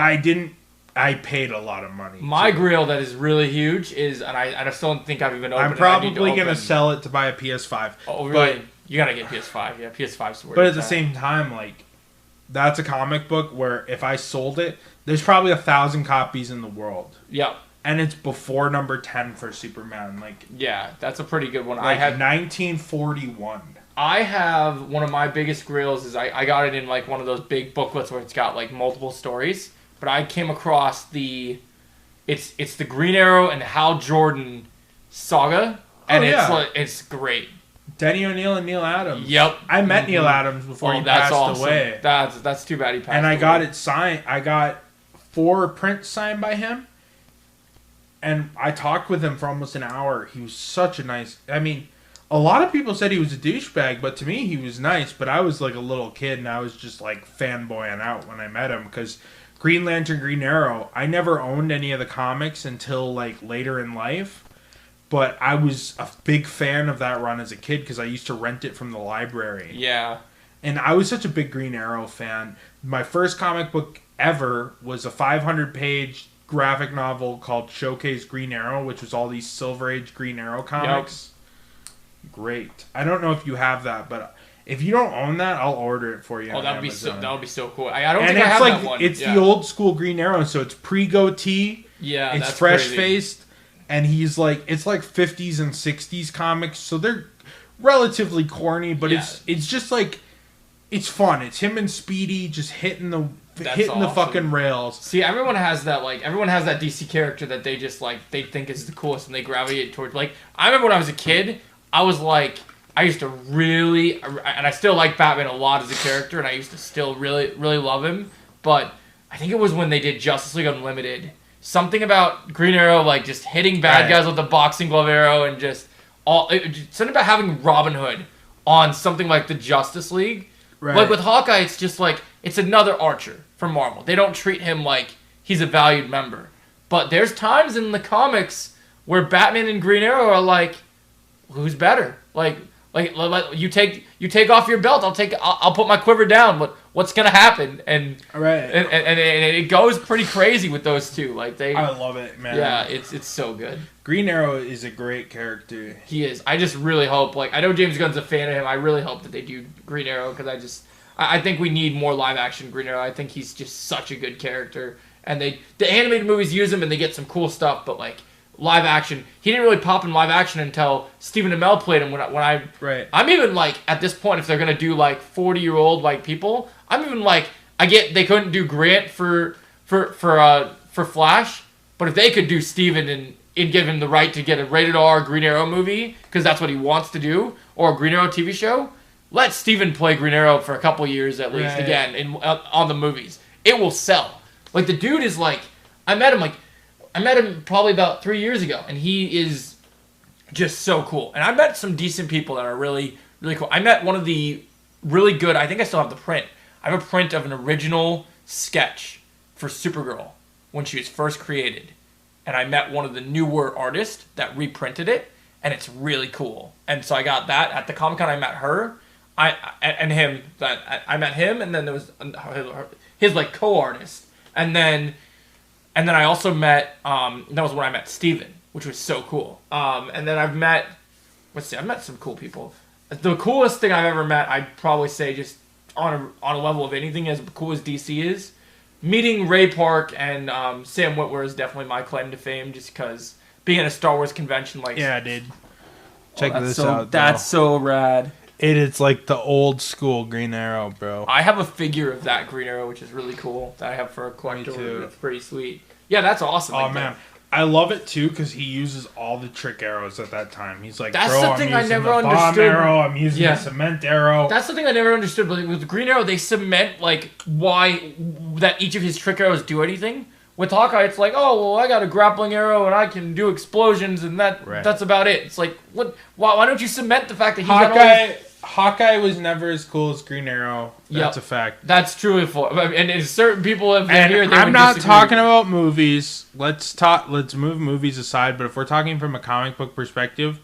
I paid a lot of money. My grail that is really huge is, and I still don't think I've even opened it. I'm probably going to sell it to buy a PS5. Oh, really? You got to get PS5. Yeah, PS5's worth it. But at the same time, like, that's a comic book where if I sold it, there's probably 1,000 copies in the world. Yep. And it's before number 10 for Superman. Like, yeah, that's a pretty good one. Like, I have 1941. I have one of my biggest grails is I got it in, like, one of those big booklets where it's got, like, multiple stories. But I came across it's the Green Arrow and Hal Jordan saga, and it's great. Denny O'Neil and Neil Adams. Yep, I met Neil Adams before he passed away. That's too bad he passed away. And I got it signed. I got 4 prints signed by him, and I talked with him for almost an hour. He was such a nice. I mean, a lot of people said he was a douchebag, but to me he was nice. But I was like a little kid, and I was just like fanboying out when I met him because. Green Lantern, Green Arrow, I never owned any of the comics until, like, later in life. But I was a big fan of that run as a kid because I used to rent it from the library. Yeah. And I was such a big Green Arrow fan. My first comic book ever was a 500-page graphic novel called Showcase Green Arrow, which was all these Silver Age Green Arrow comics. Yep. Great. I don't know if you have that, but... If you don't own that, I'll order it for you. Oh, that would be so cool. I don't think I have that one. It's the old school Green Arrow, so it's pre-goatee. Yeah, it's fresh faced, and he's like it's like 50s and 60s comics, so they're relatively corny, but it's just like it's fun. It's him and Speedy just hitting the fucking rails. See, everyone has that DC character that they just like they think is the coolest and they gravitate towards. Like I remember when I was a kid, I was like. I used to really, and I still like Batman a lot as a character, and I used to still really, really love him. But I think it was when they did Justice League Unlimited. Something about Green Arrow, like just hitting bad guys with the boxing glove arrow, and just something about having Robin Hood on something like the Justice League. Right. Like with Hawkeye, it's just like it's another Archer from Marvel. They don't treat him like he's a valued member. But there's times in the comics where Batman and Green Arrow are like. who's better? Like you take off your belt. I'll put my quiver down. What's gonna happen? And it goes pretty crazy with those two. Like I love it, man. Yeah, it's so good. Green Arrow is a great character. He is. I just really hope. Like, I know James Gunn's a fan of him. I really hope that they do Green Arrow because I think we need more live action Green Arrow. I think he's just such a good character. And the animated movies use him and they get some cool stuff, but like live action, he didn't really pop in live action until Stephen Amell played him. I'm even like at this point, if they're gonna do like 40-year-old like people, I'm even like I get they couldn't do Grant for Flash, but if they could do Stephen and give him the right to get a rated R Green Arrow movie because that's what he wants to do, or a Green Arrow TV show, let Stephen play Green Arrow for a couple years at least again on the movies. It will sell. Like the dude is like, I met him probably about 3 years ago, and he is just so cool. And I met some decent people that are really, really cool. I met one of the really good, I think I still have the print. I have a print of an original sketch for Supergirl when she was first created. And I met one of the newer artists that reprinted it, and it's really cool. And so I got that at the Comic-Con. I met her, I met him, and then there was his like co-artist, and then I also met that was when I met Steven, which was so cool. And then I've met some cool people. The coolest thing I've ever met, I'd probably say, just on a level of anything as cool as DC is. Meeting Ray Park and Sam Witwer is definitely my claim to fame, just because being at a Star Wars convention, like dude, check this out. That's so rad. It's like the old school Green Arrow, bro. I have a figure of that Green Arrow, which is really cool. That I have for a collector. It's pretty sweet. Yeah, that's awesome. Oh man, I love it too because he uses all the trick arrows at that time. He's like, that's bro, the thing I'm I never using the understood. bomb arrow. I'm using the cement arrow. That's the thing I never understood. But with Green Arrow, they cement like why that each of his trick arrows do anything. With Hawkeye, it's like, oh well, I got a grappling arrow and I can do explosions, and that's about it. It's like, what? Why don't you cement the fact that Hawkeye was never as cool as Green Arrow. That's a fact. That's true. And certain people have been here. I'm not talking about movies. Let's move movies aside. But if we're talking from a comic book perspective,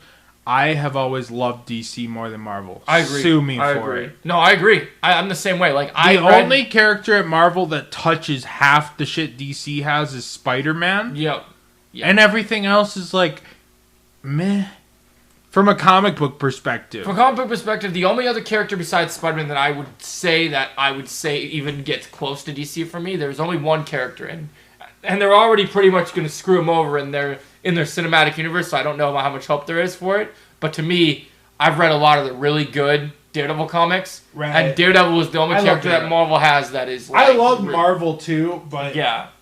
I have always loved DC more than Marvel. I agree. Sue me for it. No, I agree. I'm the same way. Like only character at Marvel that touches half the shit DC has is Spider-Man. Yep. And everything else is like, meh. From a comic book perspective. From a comic book perspective, the only other character besides Spider-Man that I would say even gets close to DC for me, there's only one character, and they're already pretty much going to screw him over in their cinematic universe, so I don't know how much hope there is for it. But to me, I've read a lot of the really good Daredevil comics, and Daredevil is the only character that Marvel has that is like... I love Marvel too, but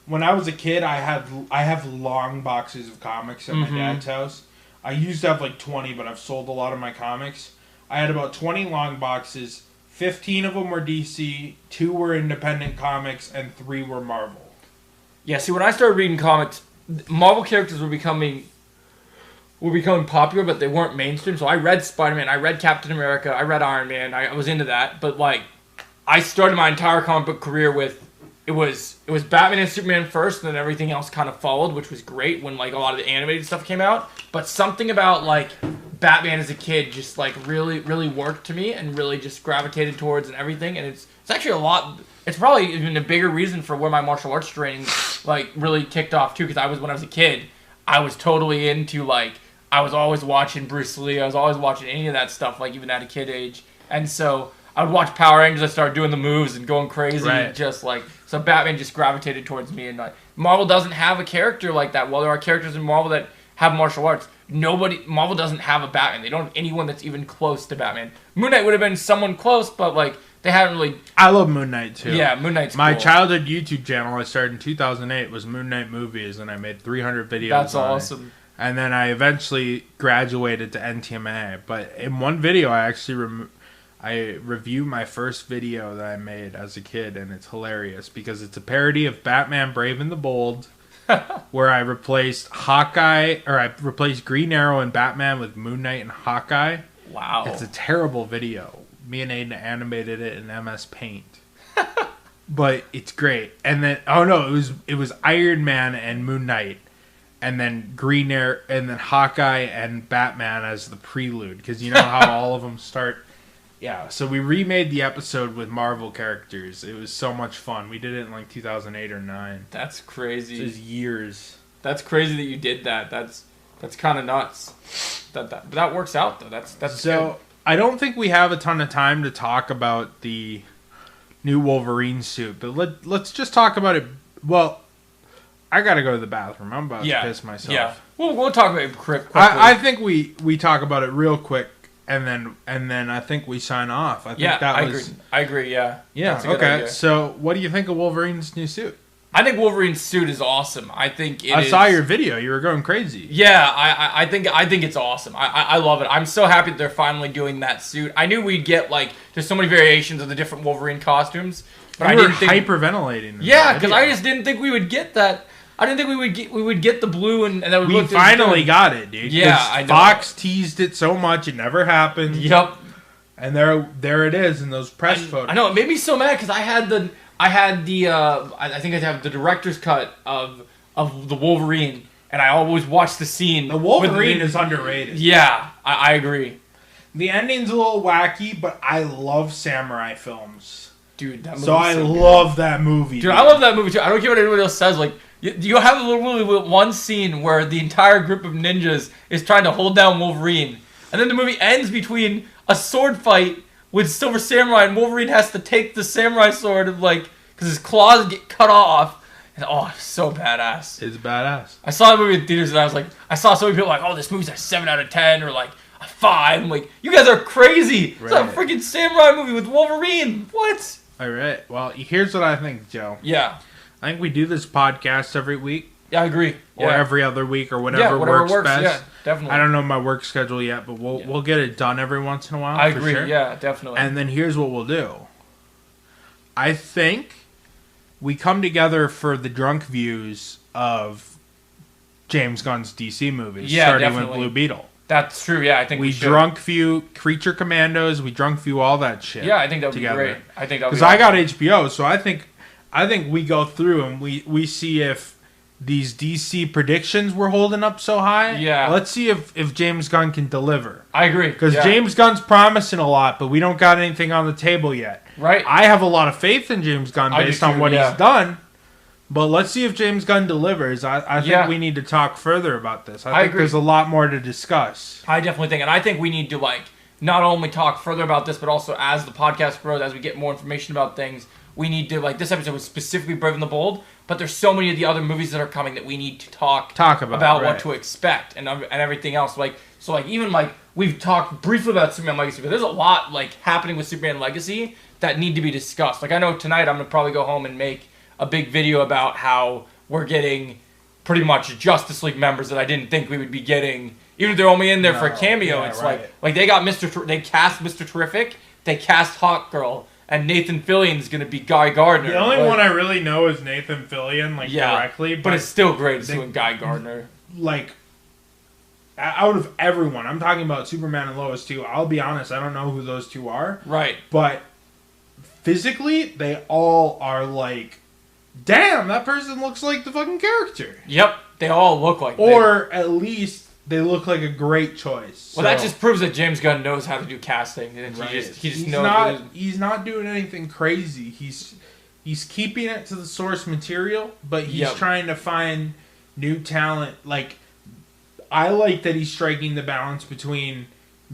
when I was a kid, I have long boxes of comics at my dad's house. I used to have like 20, but I've sold a lot of my comics. I had about 20 long boxes. 15 of them were DC, 2 were independent comics, and 3 were Marvel. Yeah, see, when I started reading comics, Marvel characters were becoming popular, but they weren't mainstream. So I read Spider-Man, I read Captain America, I read Iron Man. I was into that, but like, I started my entire comic book career with it was Batman and Superman first, and then everything else kind of followed, which was great when like a lot of the animated stuff came out. But something about like Batman as a kid just like really, really worked to me and really just gravitated towards and everything. And it's actually a lot. It's probably even a bigger reason for where my martial arts training like really kicked off too. Because when I was a kid, I was totally into like I was always watching Bruce Lee. I was always watching any of that stuff, like even at a kid age. And so I would watch Power Rangers. I started doing the moves and going crazy, just like. So Batman just gravitated towards me, and like Marvel doesn't have a character like that. While there are characters in Marvel that have martial arts, Marvel doesn't have a Batman. They don't have anyone that's even close to Batman. Moon Knight would have been someone close, but like they haven't really. I love Moon Knight too. Yeah, Moon Knight's my cool. childhood YouTube channel I started in 2008 was Moon Knight Movies, and I made 300 videos. That's awesome. And then I eventually graduated to NTMA. But in one video, I actually I review my first video that I made as a kid, and it's hilarious because it's a parody of Batman Brave and the Bold, where I replaced Green Arrow and Batman with Moon Knight and Hawkeye. Wow. It's a terrible video. Me and Aiden animated it in MS Paint. But it's great. And then, it was Iron Man and Moon Knight. and then Green Arrow, and then Hawkeye and Batman as the prelude, because you know how all of them start. Yeah, so we remade the episode with Marvel characters. It was so much fun. We did it in like 2008 or 9. That's crazy. It was years. That's crazy that you did that. That's kind of nuts. That works out though. That's so. Good. I don't think we have a ton of time to talk about the new Wolverine suit, but let's just talk about it. Well, I gotta go to the bathroom. I'm about to piss myself. Yeah, we'll talk about it quickly. I think we talk about it real quick, and then I think we sign off. I agree. Yeah. Yeah. Okay. So, what do you think of Wolverine's new suit? I think Wolverine's suit is awesome. I saw your video. You were going crazy. Yeah, I think it's awesome. I love it. I'm so happy that they're finally doing that suit. I knew we'd get there's so many variations of the different Wolverine costumes, but I didn't think hyperventilating. Yeah, because I just didn't think we would get that. I didn't think we would get the blue and that would look. We finally got it, dude. Yeah, I know. Fox teased it so much, it never happened. Yep. And there it is in those press photos. I know, it made me so mad because I think I have the director's cut of the Wolverine, and I always watch the scene. The Wolverine is underrated. Yeah, I agree. The ending's a little wacky, but I love samurai films. Dude, that movie. So I love that movie. Dude, I love that movie too. I don't care what anybody else says. Like, you have literally one scene where the entire group of ninjas is trying to hold down Wolverine, and then the movie ends between a sword fight with Silver Samurai, and Wolverine has to take the samurai sword and because his claws get cut off. And it's so badass. It's badass. I saw the movie in theaters and I saw so many people oh, this movie's a 7 out of 10 or a 5. I'm like, you guys are crazy. Right. It's a freaking samurai movie with Wolverine. What? All right. Well, here's what I think, Joe. Yeah. I think we do this podcast every week. Yeah, I agree. Or every other week, or whatever works best. Yeah, definitely. I don't know my work schedule yet, but we'll get it done every once in a while. I agree. Sure. Yeah, definitely. And then here's what we'll do. I think we come together for the drunk views of James Gunn's DC movies, starting with Blue Beetle. That's true. Yeah, I think we should. drunk view Creature Commandos. We drunk view all that shit. Yeah, I think that would be great. I think that because I got HBO, so I think we go through and we see if these DC predictions were holding up so high. Yeah. Let's see if James Gunn can deliver. I agree. Because James Gunn's promising a lot, but we don't got anything on the table yet. Right. I have a lot of faith in James Gunn based on what he's done. But let's see if James Gunn delivers. I think we need to talk further about this. I think agree. There's a lot more to discuss. I definitely think. And I think we need to not only talk further about this, but also as the podcast grows, as we get more information about things, we need to, this episode was specifically Brave and the Bold, but there's so many of the other movies that are coming that we need to talk about what to expect and everything else. We've talked briefly about Superman Legacy, but there's a lot, happening with Superman Legacy that need to be discussed. I know tonight I'm going to probably go home and make a big video about how we're getting pretty much Justice League members that I didn't think we would be getting, even if they're only in there for a cameo. Yeah, it's they got they cast Mr. Terrific, they cast Hawkgirl, and Nathan Fillion's going to be Guy Gardner. The only one I really know is Nathan Fillion, directly. But it's still great doing Guy Gardner. Out of everyone, I'm talking about Superman and Lois too. I'll be honest, I don't know who those two are. Right. But physically, they all are damn, that person looks like the fucking character. Yep, they all look like Or at least they look like a great choice. Well, that just proves that James Gunn knows how to do casting. And he just knows. He's not doing anything crazy. He's keeping it to the source material, but he's trying to find new talent. I like that he's striking the balance between,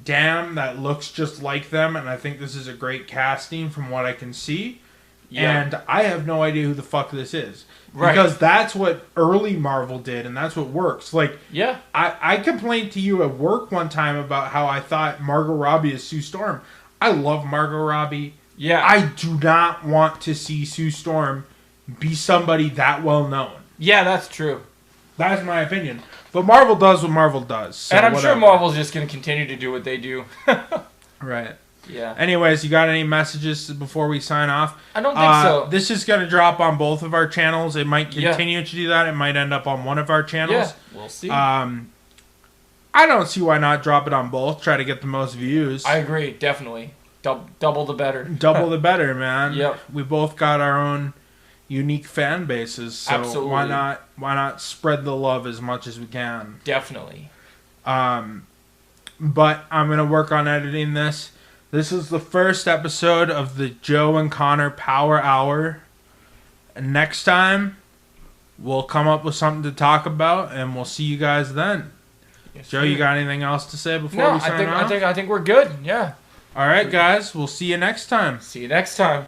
damn, that looks just like them, and I think this is a great casting from what I can see. Yeah. And I have no idea who the fuck this is. Right. Because that's what early Marvel did, and that's what works. I complained to you at work one time about how I thought Margot Robbie is Sue Storm. I love Margot Robbie. Yeah. I do not want to see Sue Storm be somebody that well known. Yeah, that's true. That's my opinion. But Marvel does what Marvel does. So and I'm sure Marvel's just going to continue to do what they do. Right. Yeah. Anyways, you got any messages before we sign off? I don't think so. This is going to drop on both of our channels. It might continue to do that. It might end up on one of our channels. Yeah, we'll see. I don't see why not drop it on both. Try to get the most views. I agree, definitely. Double the better. Double the better, man. Yep. We both got our own, unique fan bases. So Absolutely. why not spread the love as much as we can? Definitely. But I'm gonna work on editing this. This is the first episode of the Joe and Connor Power Hour. And next time, we'll come up with something to talk about, and we'll see you guys then. Yes, Joe, sir. you got anything else to say before we sign off? I think we're good. Yeah. All right, guys. We'll see you next time. See you next time.